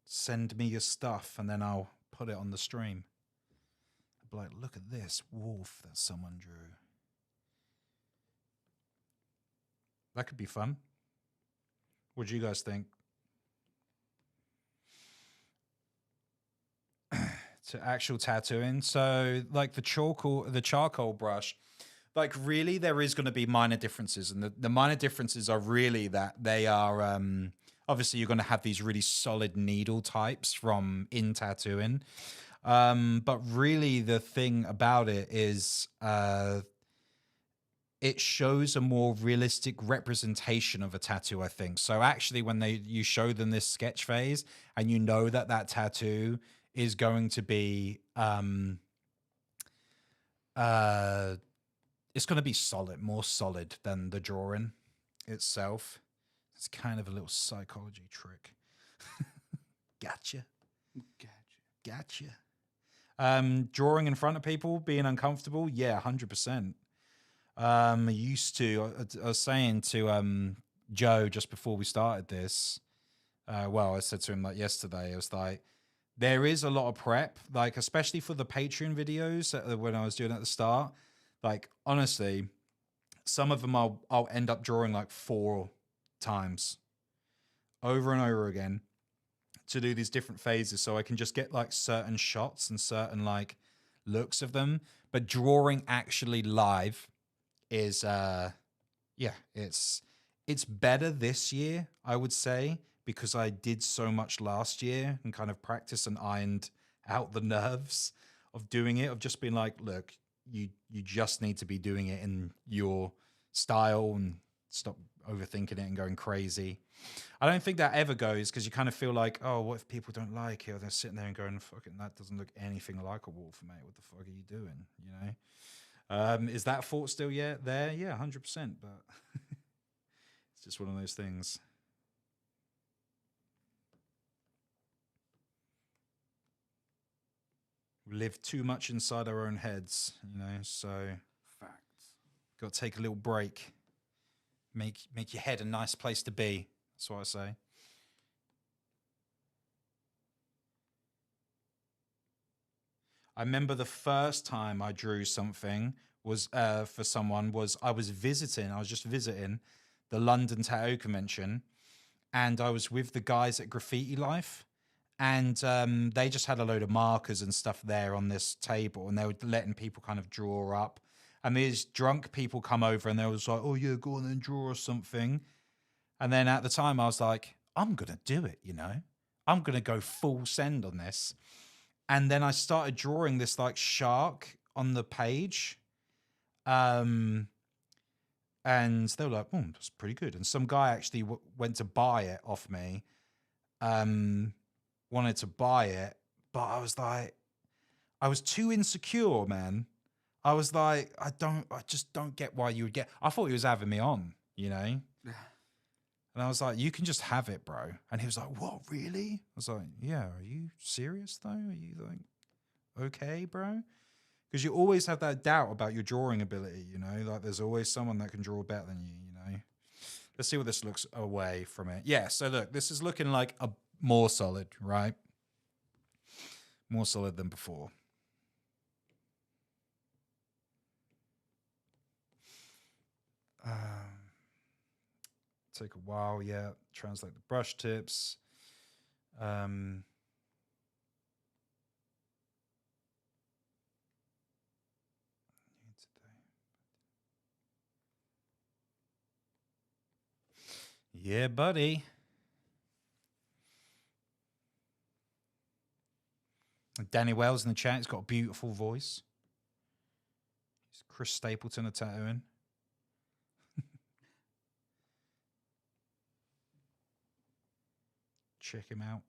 Send me your stuff and then I'll put it on the stream. I'll be like, look at this wolf that someone drew. That could be fun. What do you guys think? To actual tattooing. So like the charcoal brush, like really there is going to be minor differences. And the minor differences are really that they are, obviously you're going to have these really solid needle types from in tattooing. But really the thing about it is, it shows a more realistic representation of a tattoo, I think. So actually when you show them this sketch phase and you know that tattoo is going to be, it's going to be solid, more solid than the drawing itself. It's kind of a little psychology trick. Gotcha. Drawing in front of people, being uncomfortable. Yeah, 100%. I was saying to Joe just before we started this, well, I said to him like yesterday, I was like, there is a lot of prep, like especially for the Patreon videos when I was doing it at the start. Like honestly, some of them I'll end up drawing like 4 times over and over again to do these different phases, so I can just get like certain shots and certain like looks of them. But drawing actually live is it's better this year, I would say, because I did so much last year and kind of practiced and ironed out the nerves of doing it, of just being like, look, you just need to be doing it in your style and stop overthinking it and going crazy. I don't think that ever goes, because you kind of feel like, oh, what if people don't like it? Or they're sitting there and going, fucking, that doesn't look anything like a wolf, mate. What the fuck are you doing? You know? Is that thought still there? Yeah, 100%. But it's just one of those things. We live too much inside our own heads, you know. So facts. Got to take a little break. Make your head a nice place to be. That's what I say. I remember the first time I drew something was for someone was I was just visiting the London Tattoo Convention, and I was with the guys at Graffiti Life, and they just had a load of markers and stuff there on this table, and they were letting people kind of draw up. And these drunk people come over and they was like, oh yeah, go on and draw or something. And then at the time I was like, I'm going to do it, you know? I'm going to go full send on this. And then I started drawing this like shark on the page. And they were like, oh, that's pretty good. And some guy actually went to buy it off me. Wanted to buy it, but I was like, I was too insecure, man. I was like, I just don't get why you would get. I thought he was having me on, you know? And I was like, you can just have it, bro. And he was like, what, really? I was like, yeah, are you serious though? Are you like, okay, bro? Because you always have that doubt about your drawing ability, you know? Like there's always someone that can draw better than you, you know? Let's see what this looks away from it. Yeah, so look, this is looking like a more solid, right? More solid than before. Take a while, yeah. Translate the brush tips. Yeah, buddy. Danny Wells in the chat. He's got a beautiful voice. Chris Stapleton of tattooing. Check him out.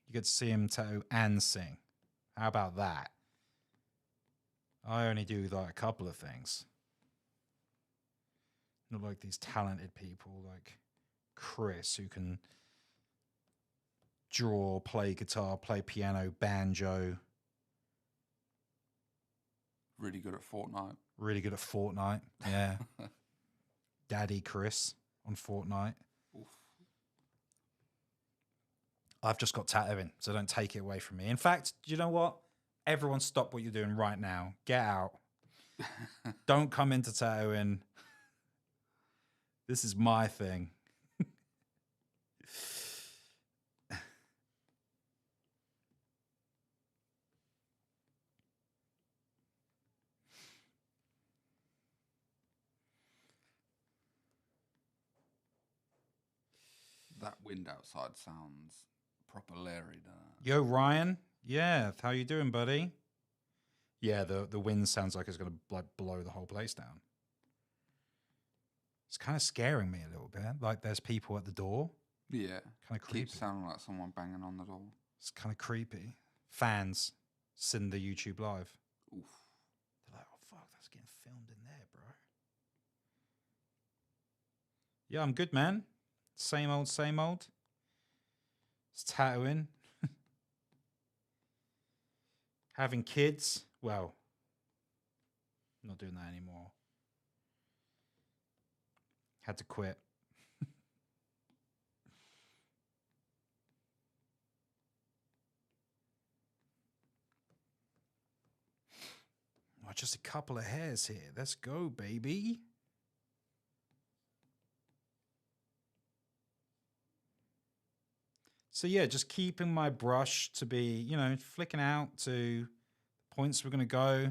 You get to see him tattoo and sing. How about that? I only do like a couple of things. Not like these talented people like Chris who can draw, play guitar, play piano, banjo. Really good at Fortnite. Really good at Fortnite. Yeah. Daddy Chris on Fortnite. Oof. I've just got tattooing, so don't take it away from me. In fact, you know what? Everyone stop what you're doing right now. Get out. Don't come into tattooing. This is my thing. That wind outside sounds proper leery, doesn't it? Yo, Ryan. Yeah, how you doing, buddy? Yeah, the wind sounds like it's going to like blow the whole place down. It's kind of scaring me a little bit. Like there's people at the door. Yeah. Kind of creepy. Keeps sounding like someone banging on the door. It's kind of creepy. Fans send the YouTube live. Oof. They're like, oh, fuck, that's getting filmed in there, bro. Yeah, I'm good, man. Same old, same old. It's tattooing. Having kids. Well, I'm not doing that anymore. Had to quit. Oh, just a couple of hairs here. Let's go, baby. So yeah, just keeping my brush to be, you know, flicking out to the points we're going to go.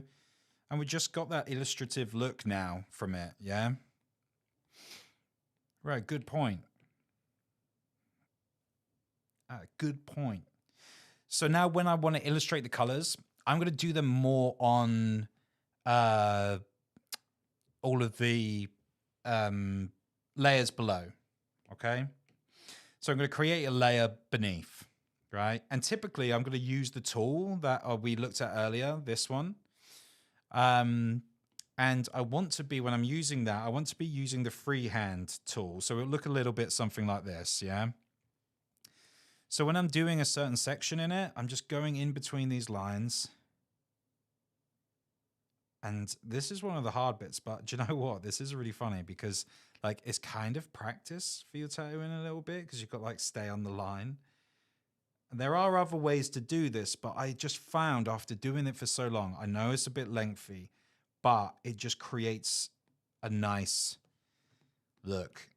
And we just got that illustrative look now from it, yeah? Right, good point. Good point. So now when I want to illustrate the colors, I'm going to do them more on all of the layers below, okay? So I'm going to create a layer beneath, right? And typically I'm going to use the tool that we looked at earlier, this one. And I want to be, when I'm using that, I want to be using the freehand tool. So it'll look a little bit something like this, yeah? So when I'm doing a certain section in it, I'm just going in between these lines. And this is one of the hard bits, but do you know what? This is really funny because like it's kind of practice for your tattooing a little bit because you've got like stay on the line. And there are other ways to do this, but I just found after doing it for so long, I know it's a bit lengthy, but it just creates a nice look.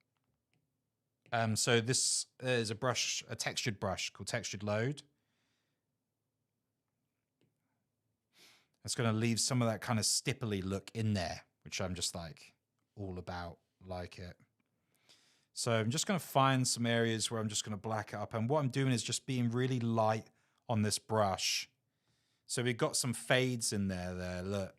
So this is a brush, a textured brush called Textured Load. It's going to leave some of that kind of stipply look in there, which I'm just like all about, like it. So I'm just going to find some areas where I'm just going to black it up. And what I'm doing is just being really light on this brush. So we've got some fades in there, look.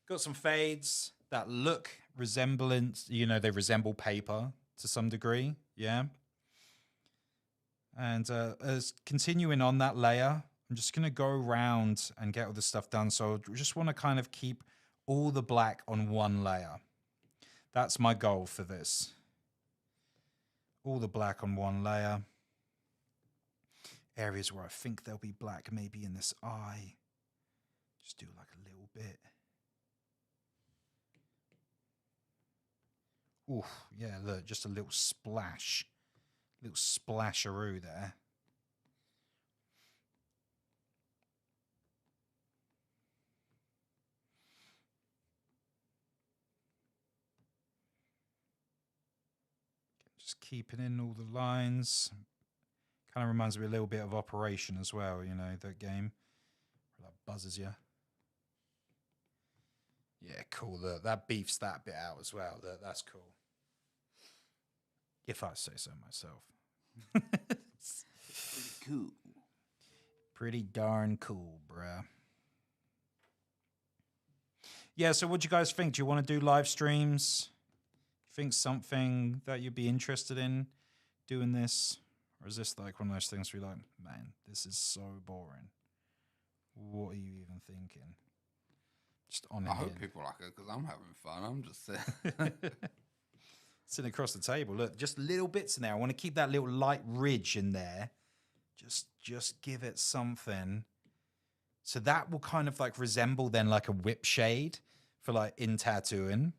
Got some fades that look resemblant, you know, they resemble paper to some degree, yeah? And as continuing on that layer, I'm just going to go around and get all this stuff done. So I just want to kind of keep all the black on one layer. That's my goal for this. All the black on one layer. Areas where I think there'll be black, maybe in this eye. Just do like a little bit. Ooh, yeah, look, just a little splash. Little splasheroo there. Just keeping in all the lines. Kind of reminds me a little bit of Operation as well, you know, that game. That buzzes you. Yeah, cool. Look, that beefs that bit out as well. That's cool. If I say so myself. Pretty cool. Pretty darn cool, bruh. Yeah, so what do you guys think? Do you want to do live streams? Think something that you'd be interested in doing this? Or is this like one of those things where you're like, man, this is so boring? What are you even thinking? Just on it. I hope people like it because I'm having fun. I'm just sitting across the table. Look, just little bits in there. I want to keep that little light ridge in there. Just give it something. So that will kind of like resemble then like a whip shade for like in tattooing.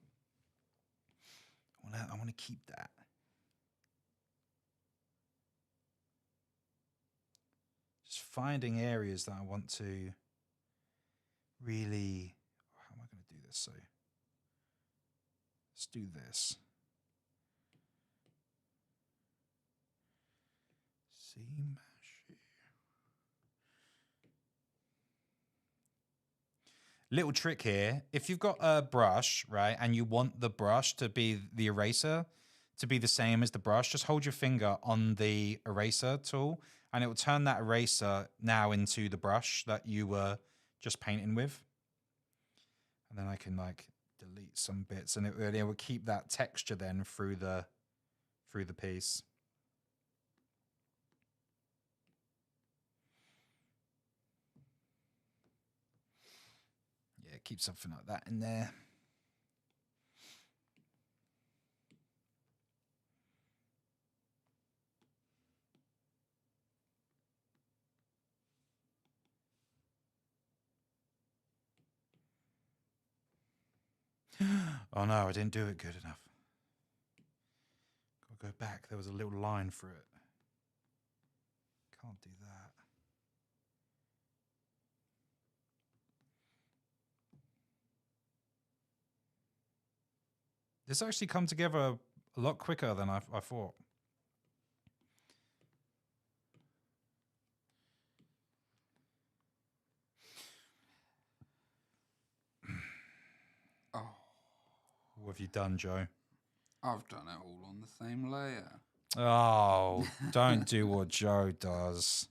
I want to keep that. Just finding areas that I want to really. How am I going to do this? So let's do this. Seam. Little trick here. If you've got a brush, right, and you want the brush to be the eraser, to be the same as the brush, just hold your finger on the eraser tool and it will turn that eraser now into the brush that you were just painting with. And then I can like delete some bits and it will keep that texture then through the piece. Yeah, keep something like that in there. Oh no, I didn't do it good enough. Gotta go back. There was a little line for it. Can't do that. This actually come together a lot quicker than I thought. Oh. What have you done, Joe? I've done it all on the same layer. Oh, don't do what Joe does.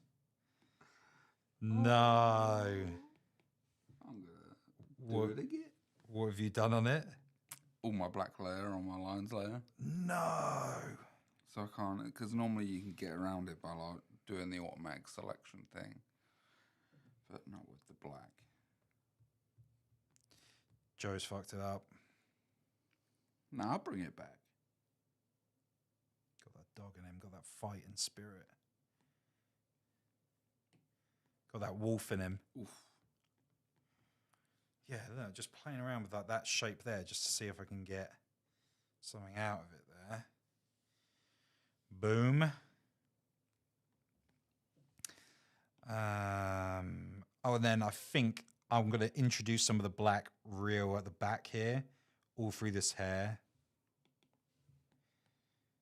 No. I'm gonna do it again. What have you done on it? All my black layer on my lines layer. No. So I can't, because normally you can get around it by like doing the automatic selection thing, but not with the black. Joe's fucked it up. No, I'll bring it back. Got that dog in him, got that fighting spirit. Got that wolf in him. Oof. Yeah, no, just playing around with that shape there just to see if I can get something out of it there. Boom. Oh, and then I think I'm going to introduce some of the black real at the back here, all through this hair.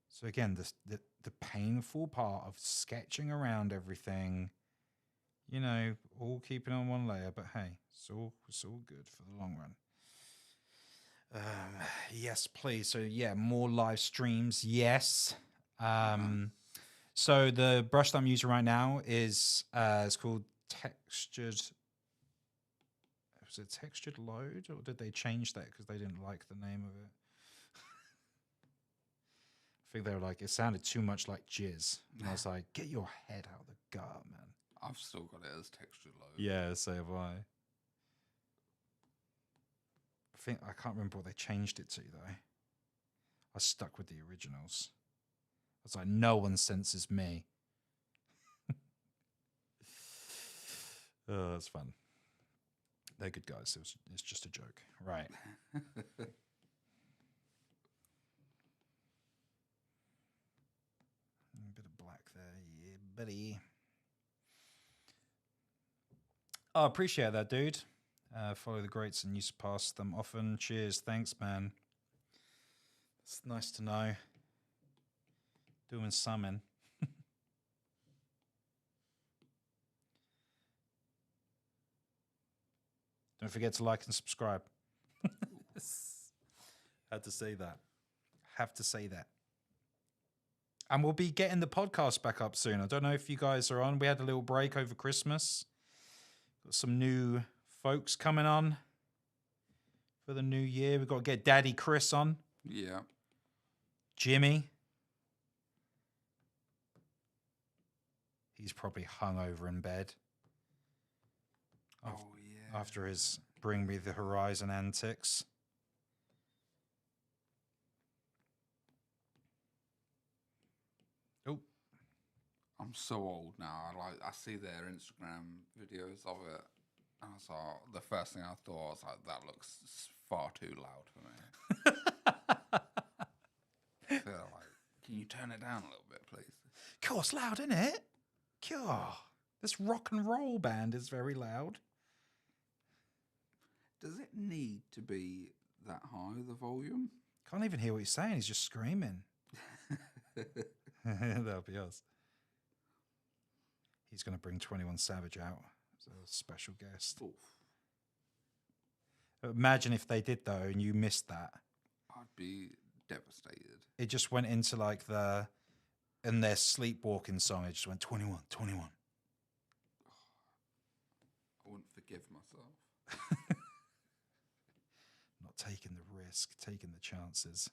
So again, the painful part of sketching around everything, you know, all keeping on one layer, but hey, it's all good for the long run. Yes, please. So yeah, more live streams. Yes. So the brush that I'm using right now is it's called Textured. Was it Textured Load, or did they change that because they didn't like the name of it? I think they were like, it sounded too much like jizz, and I was like, get your head out of the gut, man. I've still got it as Textured Load. Yeah, so have I. I can't remember what they changed it to though. I stuck with the originals. I was like, no one senses me. Oh, that's fun. They're good guys. It's just a joke. Right. A bit of black there. Yeah, buddy. Oh, appreciate that, dude. Follow the greats and you surpass them often. Cheers. Thanks, man. It's nice to know. Doing something. Don't forget to like and subscribe. Had to say that. Have to say that. And we'll be getting the podcast back up soon. I don't know if you guys are on. We had a little break over Christmas. Got some new folks coming on for the new year. We've got to get Daddy Chris on. Yeah. Jimmy. He's probably hung over in bed. Oh, yeah. After his Bring Me the Horizon antics. Oh. I'm so old now. I see their Instagram videos of it. And I saw the first thing I thought was like, that looks far too loud for me. I feel like, can you turn it down a little bit, please? Cool, it's loud, isn't it? God, this rock and roll band is very loud. Does it need to be that high, the volume? Can't even hear what he's saying. He's just screaming. That'll be us. He's going to bring 21 Savage out as a special guest. Oof. Imagine if they did, though, and you missed that. I'd be devastated. It just went into like in their sleepwalking song, it just went 21, 21. I wouldn't forgive myself. Not taking the risk, taking the chances.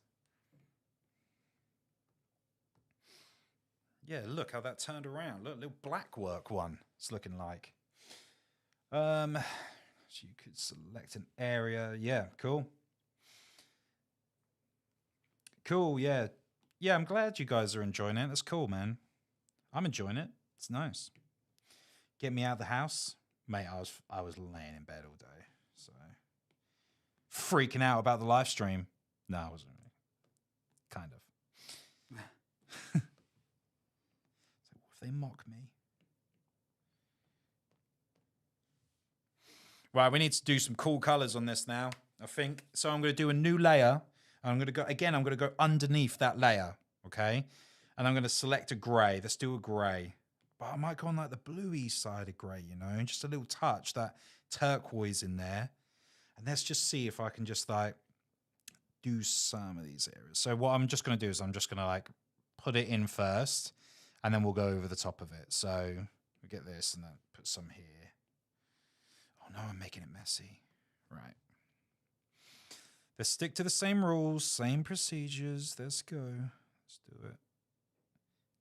Yeah, look how that turned around. Look, little black work one it's looking like. So you could select an area. Yeah, cool. Cool, yeah. Yeah, I'm glad you guys are enjoying it. That's cool, man. I'm enjoying it. It's nice. Get me out of the house. Mate, I was laying in bed all day. So freaking out about the live stream. No, I wasn't really. Kind of. So what if they mock me? Right, we need to do some cool colors on this now, I think. So I'm going to do a new layer. I'm going to go underneath that layer, okay? And I'm going to select a gray. Let's do a gray. But I might go on like the bluey side of gray, you know, just a little touch, that turquoise in there. And let's just see if I can just like do some of these areas. So what I'm just going to do is I'm just going to like put it in first, and then we'll go over the top of it. So we get this and then put some here. Oh no, I'm making it messy. Right. Let's stick to the same rules, same procedures. Let's go. Let's do it.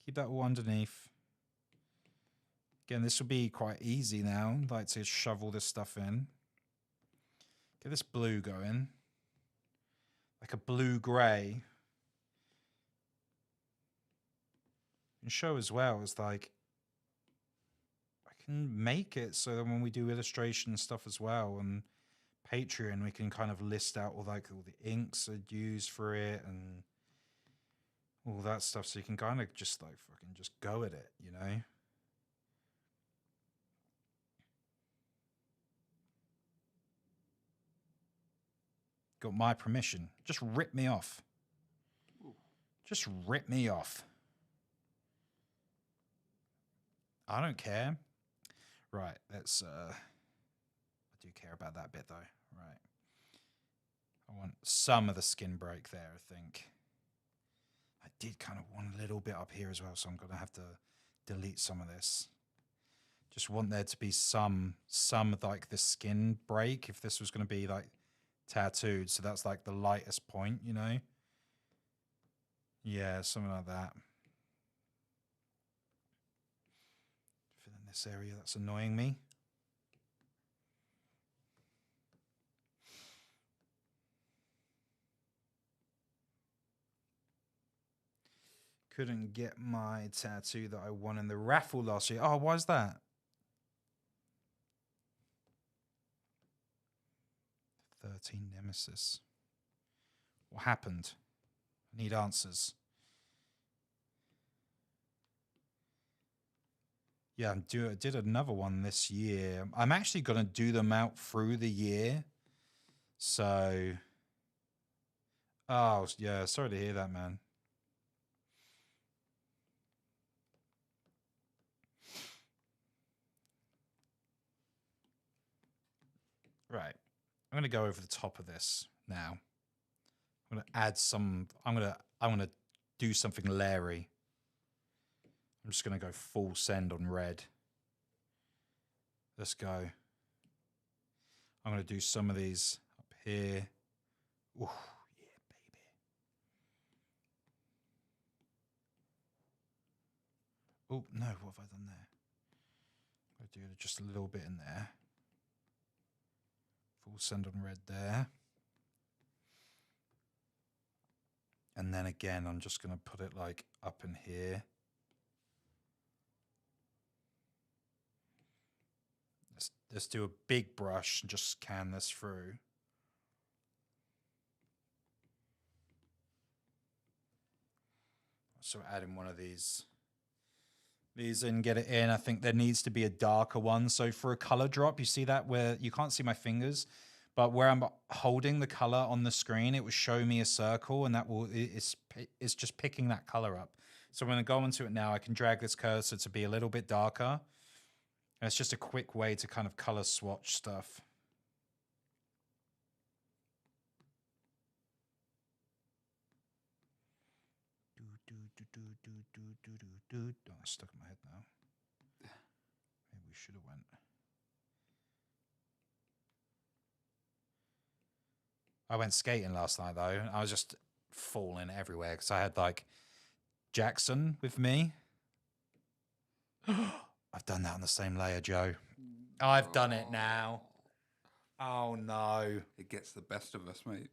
Keep that all underneath. Again, this will be quite easy now. I'd like to shovel this stuff in. Get this blue going. Like a blue-gray. And show as well as like, I can make it so that when we do illustration stuff as well and Patreon, we can kind of list out all the inks I'd use for it and all that stuff. So you can kind of just like fucking just go at it, you know? Got my permission. Just rip me off. Just rip me off. I don't care. Right, let's I do care about that bit though. Right. I want some of the skin break there, I think. I did kind of want a little bit up here as well, so I'm gonna have to delete some of this. Just want there to be some like the skin break if this was gonna be like tattooed. So that's like the lightest point, you know? Yeah, something like that. Fill in this area that's annoying me. Couldn't get my tattoo that I won in the raffle last year. Oh, why is that? Nemesis. What happened? I need answers. Yeah, I did another one this year. I'm actually going to do them out through the year. So, oh, yeah, sorry to hear that, man. Right. I'm going to go over the top of this. now. I'm gonna add some. I'm gonna do something Larry. I'm just gonna go full send on red. Let's go. I'm gonna do some of these up here. Ooh, yeah, baby. Oh no, what have I done there? I'll do just a little bit in there. Full send on red there. And then again, I'm just going to put it like up in here. Let's do a big brush and just scan this through. So adding one of these in, get it in. I think there needs to be a darker one. So for a color drop, you see that where you can't see my fingers, but where I'm holding the color on the screen, it will show me a circle, and it's just picking that color up. So I'm going to go into it now. I can drag this cursor to be a little bit darker. And it's just a quick way to kind of color swatch stuff. Oh, it's stuck in my head now. Maybe we should have went. I went skating last night though. I was just falling everywhere because I had like Jackson with me. I've done that on the same layer, Joe. I've done it now. Oh no. It gets the best of us, mate.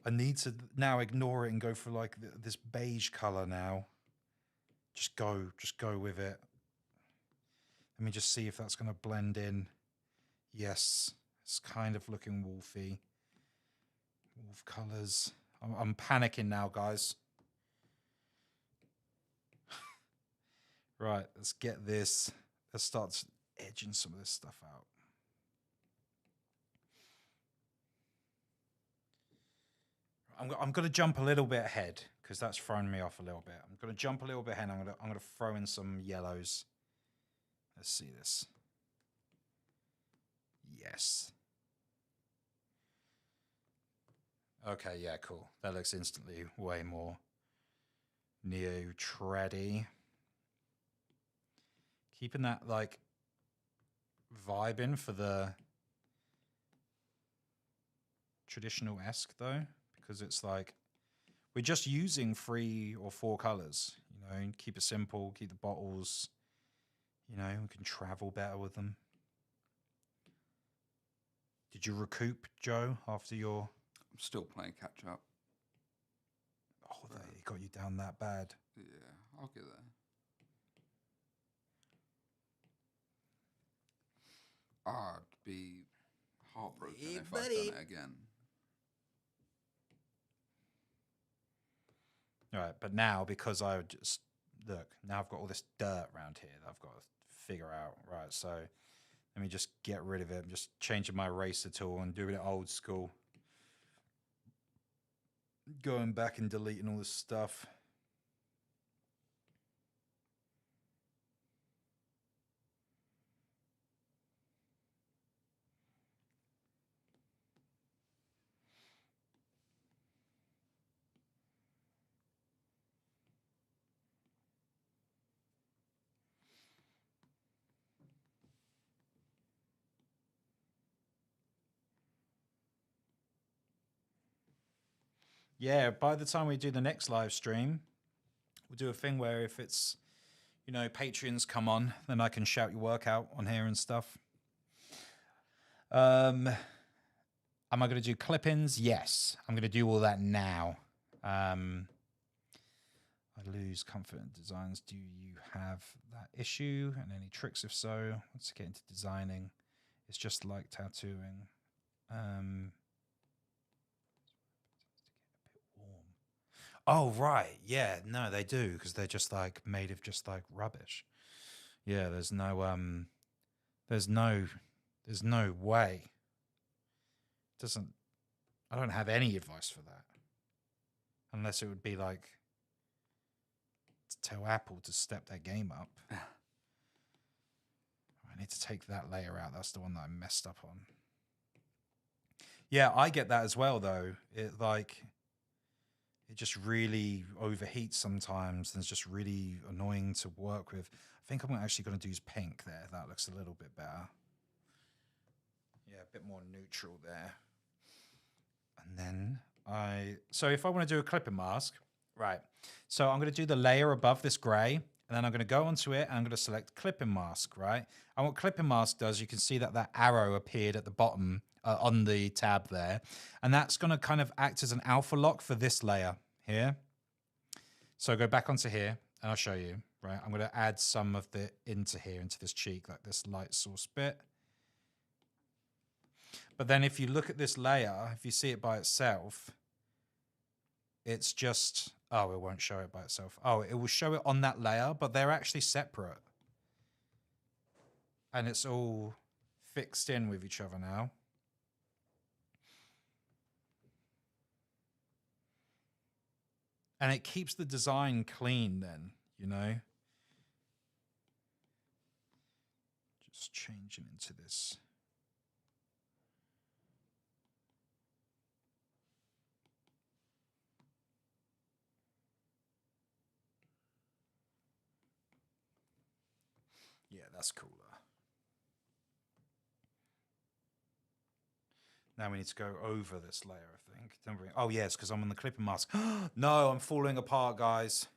I need to now ignore it and go for like this beige color now. Just go with it. Let me just see if that's going to blend in. Yes, it's kind of looking wolfy. Wolf colors. I'm panicking now, guys. Right, let's get this. Let's start edging some of this stuff out. I'm going to jump a little bit ahead because that's thrown me off a little bit. I'm going to jump a little bit ahead. I'm going to throw in some yellows. Let's see this. Yes. Okay, yeah, cool. That looks instantly way more neo-trad-y. Keeping that like vibe in for the traditional-esque though, because it's like we're just using 3 or 4 colors, you know, keep it simple, keep the bottles, you know, we can travel better with them. Did you recoup, Joe, after your... I'm still playing catch up. Oh, they got you down that bad. Yeah, I'll get there. I'd be heartbroken if I'd done it again. All right, but now because I would just look, now I've got all this dirt around here that I've got to figure out. Right, so let me just get rid of it. I'm just changing my eraser tool and doing it old school. Going back and deleting all this stuff. Yeah, by the time we do the next live stream, we'll do a thing where if it's, you know, Patreons come on, then I can shout your work out on here and stuff. Am I going to do clip-ins? Yes, I'm going to do all that now. I lose comfort in designs. Do you have that issue? And any tricks if so? Let's get into designing. It's just like tattooing. Oh, right. Yeah, no, they do, because they're just like made of just like rubbish. Yeah, there's no way. I don't have any advice for that. Unless it would be like to tell Apple to step their game up. I need to take that layer out. That's the one that I messed up on. Yeah, I get that as well, though. It just really overheats sometimes, and it's just really annoying to work with. I think I'm actually going to use pink there. That looks a little bit better. Yeah, a bit more neutral there. And then so if I want to do a clipping mask, right. So I'm going to do the layer above this gray, and then I'm going to go onto it, and I'm going to select clipping mask, right? And what clipping mask does, you can see that arrow appeared at the bottom on the tab there, and that's going to kind of act as an alpha lock for this layer here. So go back onto here, and I'll show you, right? I'm going to add some of the into here, into this cheek, like this light source bit. But then if you look at this layer, if you see it by itself, it's just, oh, it won't show it by itself. Oh, it will show it on that layer, but they're actually separate. And it's all fixed in with each other now. And it keeps the design clean then, you know? Just changing into this. Yeah, that's cooler. Now we need to go over this layer, I think. Oh, yes, because I'm on the clipping mask. No, I'm falling apart, guys.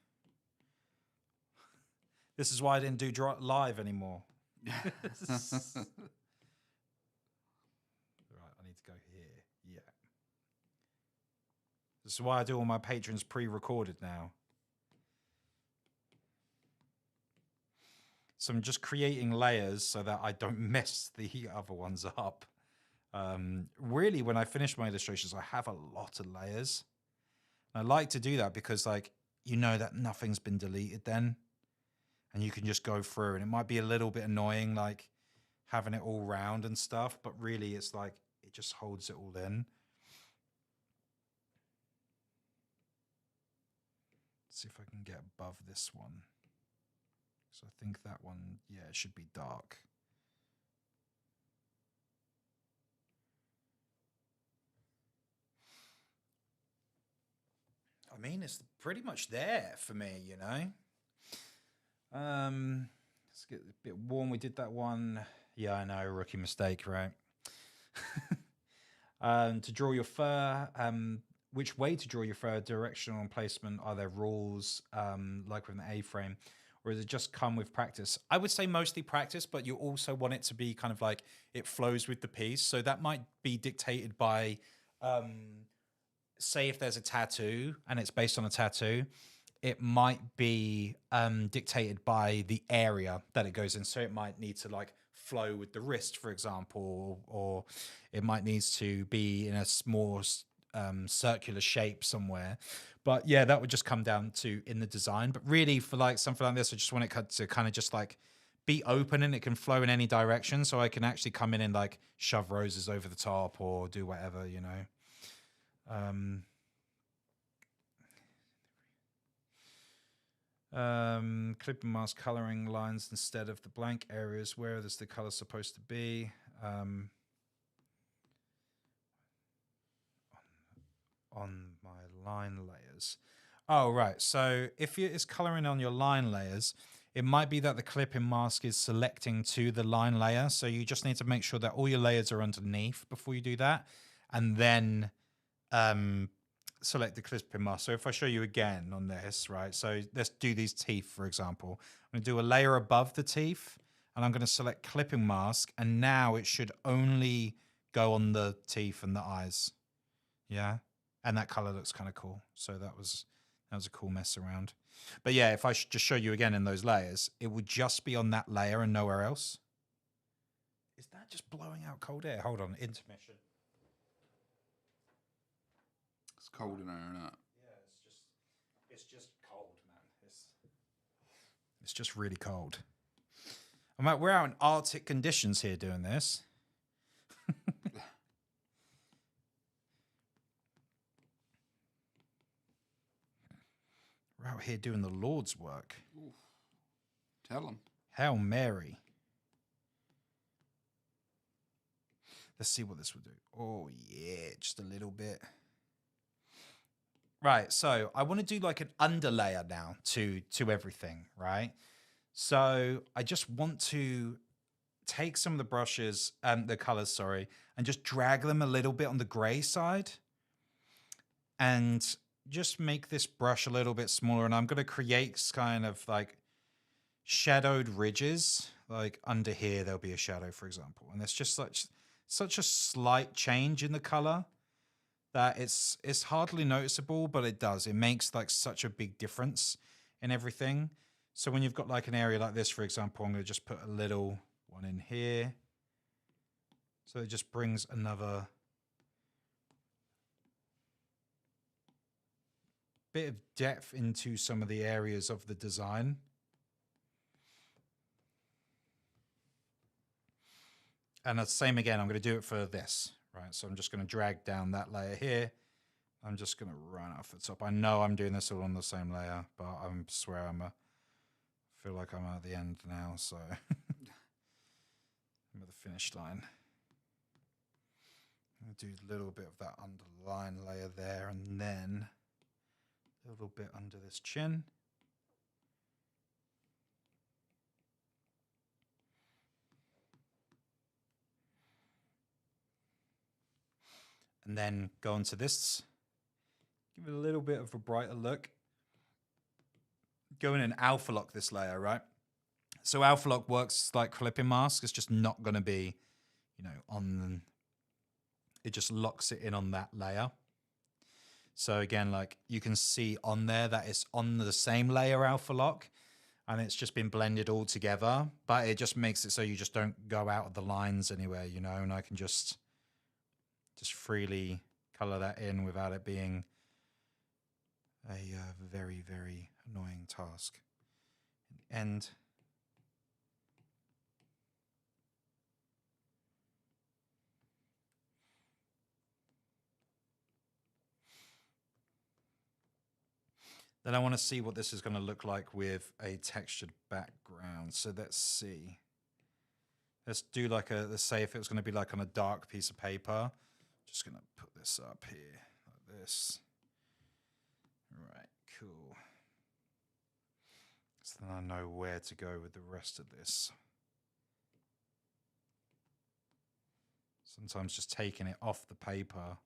This is why I didn't do live anymore. Right, I need to go here. Yeah. This is why I do all my patrons pre-recorded now. So I'm just creating layers so that I don't mess the other ones up. Really, when I finish my illustrations, I have a lot of layers. I like to do that because, like, you know that nothing's been deleted then. And you can just go through, and it might be a little bit annoying, like having it all round and stuff, but really it's like, it just holds it all in. Let's see if I can get above this one. So I think that one, yeah, it should be dark. I mean, it's pretty much there for me, you know? Let's get a bit warm. We did that one. Yeah, I know, rookie mistake, right? To draw your fur, which way to draw your fur, directional and placement, are there rules, like with an A-frame, or does it just come with practice? I would say mostly practice, but you also want it to be kind of like it flows with the piece. So that might be dictated by, say if there's a tattoo and it's based on a tattoo, it might be dictated by the area that it goes in. So it might need to like flow with the wrist, for example, or it might need to be in a more circular shape somewhere. But yeah, that would just come down to in the design. But really for like something like this, I just want it to kind of just like be open and it can flow in any direction. So I can actually come in and like shove roses over the top or do whatever, you know. Clipping mask coloring lines instead of the blank areas. Where is the color supposed to be? On my line layers. Oh, right. So if it's coloring on your line layers, it might be that the clipping mask is selecting to the line layer. So you just need to make sure that all your layers are underneath before you do that. And then select the clipping mask. So if I show you again on this, right? So let's do these teeth, for example. I'm going to do a layer above the teeth, and I'm going to select clipping mask. And now it should only go on the teeth and the eyes. Yeah. And that color looks kind of cool. So that was a cool mess around. But yeah, if I just show you again in those layers, it would just be on that layer and nowhere else. Is that just blowing out cold air? Hold on, intermission. It's cold in there, isn't it? Yeah, it's just cold, man. It's just really cold. We're out in Arctic conditions here doing this. We're out here doing the Lord's work. Oof. Tell him. Hail Mary. Let's see what this will do. Oh yeah, just a little bit. Right, so I want to do like an underlayer now to everything, right? So I just want to take some of the brushes, the colors, sorry, and just drag them a little bit on the gray side and just make this brush a little bit smaller. And I'm going to create kind of like shadowed ridges, like under here, there'll be a shadow, for example. And it's just such a slight change in the color that it's hardly noticeable, but it does. It makes like such a big difference in everything. So when you've got like an area like this, for example, I'm going to just put a little one in here. So it just brings another bit of depth into some of the areas of the design. And the same again, I'm going to do it for this, right? So I'm just going to drag down that layer here. I'm just going to run off the top. I know I'm doing this all on the same layer, but I swear feel like I'm at the end now, so I'm at the finish line. I'm going to do a little bit of that underline layer there, and then a little bit under this chin. And then go into this. Give it a little bit of a brighter look. Go in and alpha lock this layer, right? So alpha lock works like clipping mask. It's just not going to be, on. It just locks it in on that layer. So again, like you can see on there that it's on the same layer alpha lock, and it's just been blended all together. But it just makes it so you just don't go out of the lines anywhere, and I can just freely color that in without it being a very, very annoying task. And then I want to see what this is going to look like with a textured background. So let's see. Let's do like let's say if it was going to be like on a dark piece of paper. Just going to put this up here like this. Right, cool. So then I know where to go with the rest of this. Sometimes just taking it off the paper.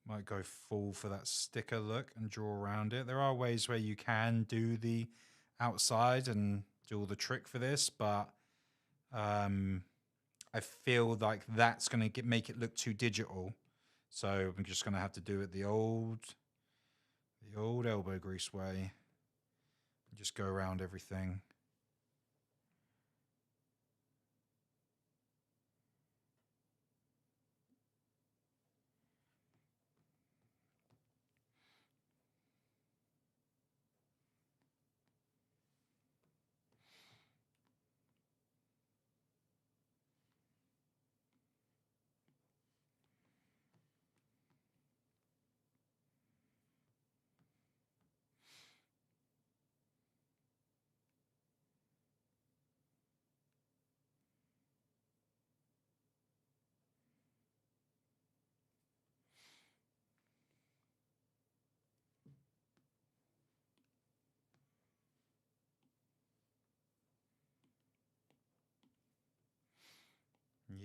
Might go full for that sticker look and draw around it. There are ways where you can do the outside and do all the trick for this, but I feel like that's going to make it look too digital. So I'm just going to have to do it the old elbow grease way. Just go around everything.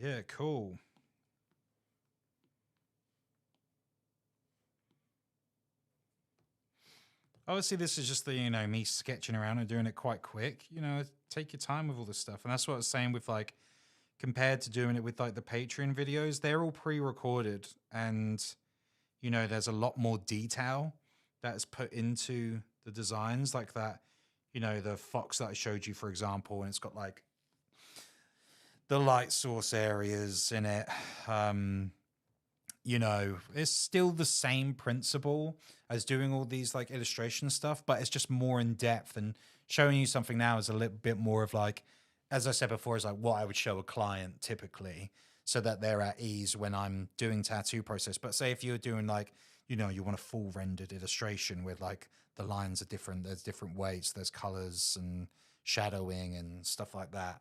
Yeah, cool. Obviously, this is just the, me sketching around and doing it quite quick. Take your time with all this stuff. And that's what I was saying with like, compared to doing it with like the Patreon videos, they're all pre-recorded. And, there's a lot more detail that's put into the designs like that. The fox that I showed you, for example, and it's got like the light source areas in it. It's still the same principle as doing all these like illustration stuff, but it's just more in depth, and showing you something now is a little bit more of like, as I said before, is like what I would show a client typically so that they're at ease when I'm doing tattoo process. But say if you're doing like you know, you want a full rendered illustration with like the lines are different, there's different weights, there's colors and shadowing and stuff like that.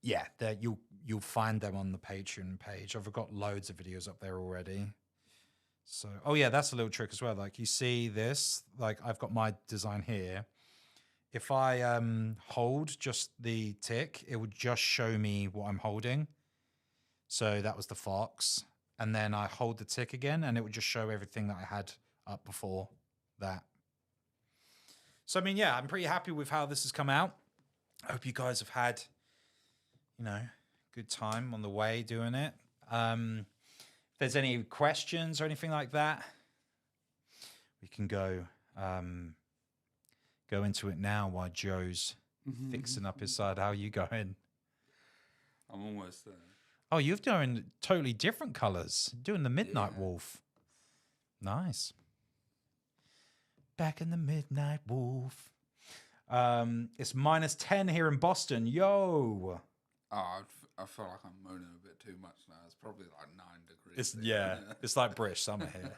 Yeah, you'll find them on the Patreon page. I've got loads of videos up there already. So, oh yeah, that's a little trick as well. Like you see this, like I've got my design here. If I hold just the tick, it would just show me what I'm holding. So that was the fox. And then I hold the tick again and it would just show everything that I had up before that. So, I mean, yeah, I'm pretty happy with how this has come out. I hope you guys have had, you know, good time on the way doing it. If there's any questions or anything like that, we can go into it now while Joe's fixing up his side. How are you going? I'm almost there. Oh, you're doing totally different colors. Doing the Midnight Wolf. Nice. Back in the Midnight Wolf. It's -10 here in Boston. Yo. Oh, I feel like I'm moaning a bit too much now. It's probably like 9 degrees. It's like British summer here.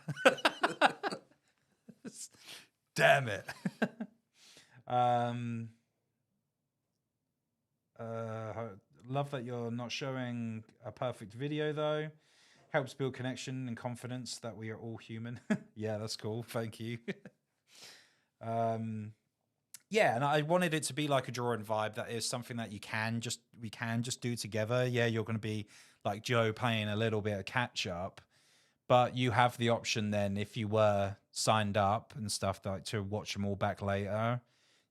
Damn it. Love that you're not showing a perfect video though. Helps build connection and confidence that we are all human. Yeah, that's cool. Thank you. Yeah, and I wanted it to be like a drawing vibe. That is something that we can just do together. Yeah, you're going to be like Joe playing a little bit of catch up, but you have the option then if you were signed up and stuff like to watch them all back later.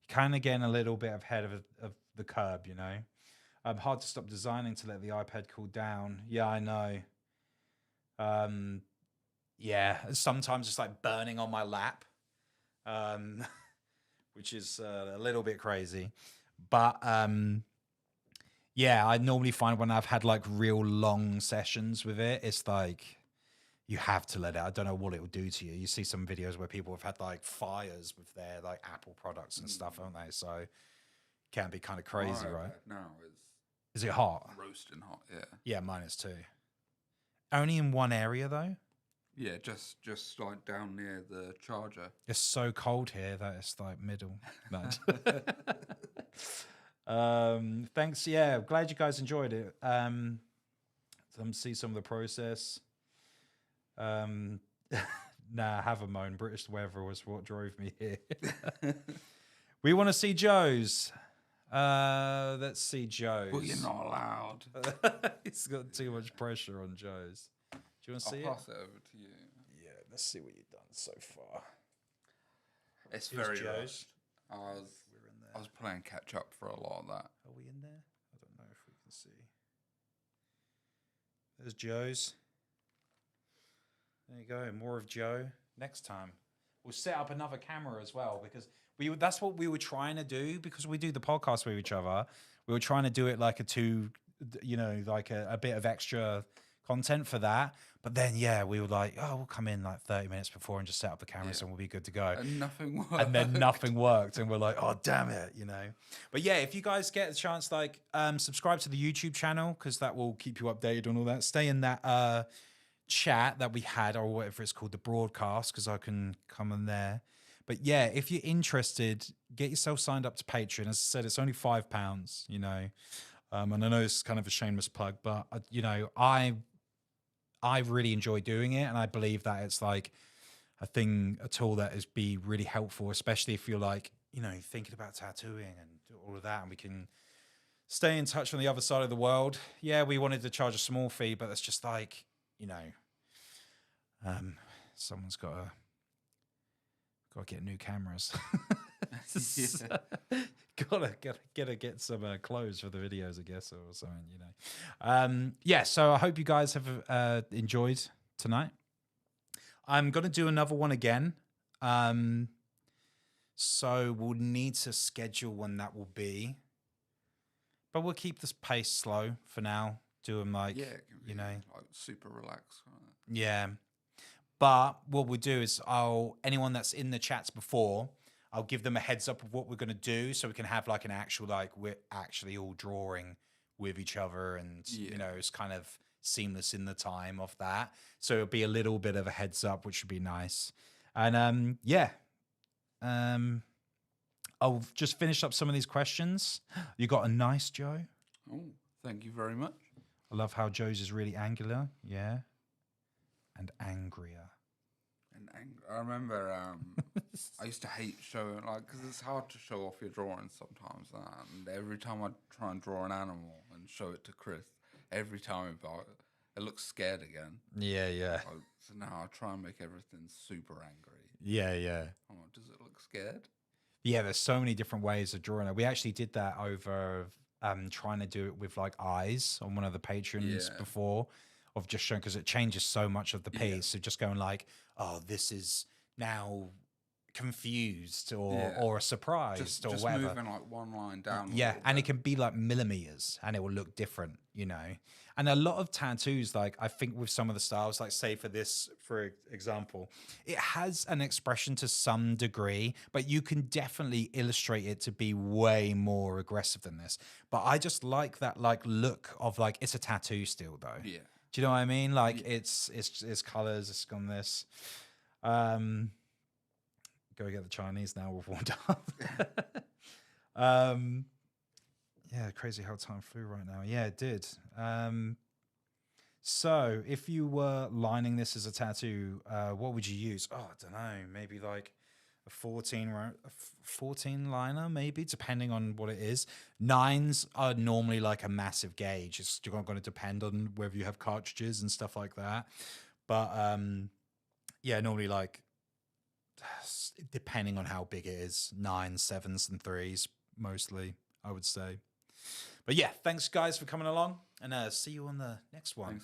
You kind of getting a little bit ahead of the curb, you know. Hard to stop designing to let the iPad cool down. Yeah, I know. Yeah, sometimes it's like burning on my lap. Which is a little bit crazy. But yeah, I normally find when I've had like real long sessions with it, it's like you have to let it. I don't know what it will do to you. You see some videos where people have had like fires with their like Apple products and stuff, haven't they? So it can be kind of crazy, right? No, it's Is it hot? roasting hot, yeah. Yeah, mine is too. Only in one area though? Yeah, just like down near the charger. It's so cold here that it's like middle. Thanks. Yeah, glad you guys enjoyed it. See some of the process. Nah, have a moan. British weather was what drove me here. We want to see Joe's. Let's see Joe's. Well, you're not allowed. It's got too much pressure on Joe's. Do you want to see I'll pass it over to you. Yeah, let's see what you've done so far. It's Here's very Joe's. I was playing catch up for a lot of that. Are we in there? I don't know if we can see. There's Joe's. There you go. More of Joe. Next time, we'll set up another camera as well because that's what we were trying to do because we do the podcast with each other. We were trying to do it like like a bit of extra content for that. But then, yeah, we were like, oh, we'll come in like 30 minutes before and just set up the cameras and we'll be good to go. And nothing worked. And then nothing worked. And we're like, oh, damn it, you know. But yeah, if you guys get a chance, like subscribe to the YouTube channel because that will keep you updated on all that. Stay in that chat that we had or whatever it's called, the broadcast, because I can come in there. But yeah, if you're interested, get yourself signed up to Patreon. As I said, it's only £5, you know. And I know it's kind of a shameless plug, but, you know, I really enjoy doing it, and I believe that it's like a tool that is be really helpful, especially if you're like, you know, thinking about tattooing and all of that, and we can stay in touch on the other side of the world. Yeah, we wanted to charge a small fee, but it's just like, you know, someone's got to get new cameras. Gotta get some clothes for the videos, I guess, or something, you know. Yeah, so I hope you guys have enjoyed tonight. I'm gonna do another one again. So we'll need to schedule when that will be. But we'll keep this pace slow for now. Do them like, you know, like super relaxed. Yeah. But what we'll do is anyone that's in the chats before, I'll give them a heads up of what we're going to do so we can have like an actual, like we're actually all drawing with each other and, you know, it's kind of seamless in the time of that. So it'll be a little bit of a heads up, which would be nice. And I'll just finish up some of these questions. You got a nice Joe. Oh, thank you very much. I love how Joe's is really angular. Yeah. And angrier. I remember I used to hate showing, like, because it's hard to show off your drawings sometimes. And every time I try and draw an animal and show it to Chris, every time it looks scared again. Yeah. So now I try and make everything super angry. Yeah. I'm like, does it look scared? Yeah, there's so many different ways of drawing it. We actually did that over trying to do it with like eyes on one of the patrons before, of just showing, because it changes so much of the piece. So just going like, oh, this is now confused or surprised just whatever. Moving like one line down. Yeah, and it can be like millimeters and it will look different, you know. And a lot of tattoos, like I think with some of the styles, like say for this, for example, it has an expression to some degree, but you can definitely illustrate it to be way more aggressive than this. But I just like that like look of like, it's a tattoo still though. Yeah. Do you know what I mean? Like it's colors, it's gone this. Go get the Chinese now, we've warmed up. Yeah, crazy how time flew right now. Yeah, it did. So if you were lining this as a tattoo, what would you use? Oh, I don't know, maybe like a 14 liner, maybe, depending on what it is. 9s are normally like a massive gauge. It's going to depend on whether you have cartridges and stuff like that. But yeah, normally like, depending on how big it is, 9s, 7s, and 3s, mostly, I would say. But yeah, thanks guys for coming along, and see you on the next one. Thanks.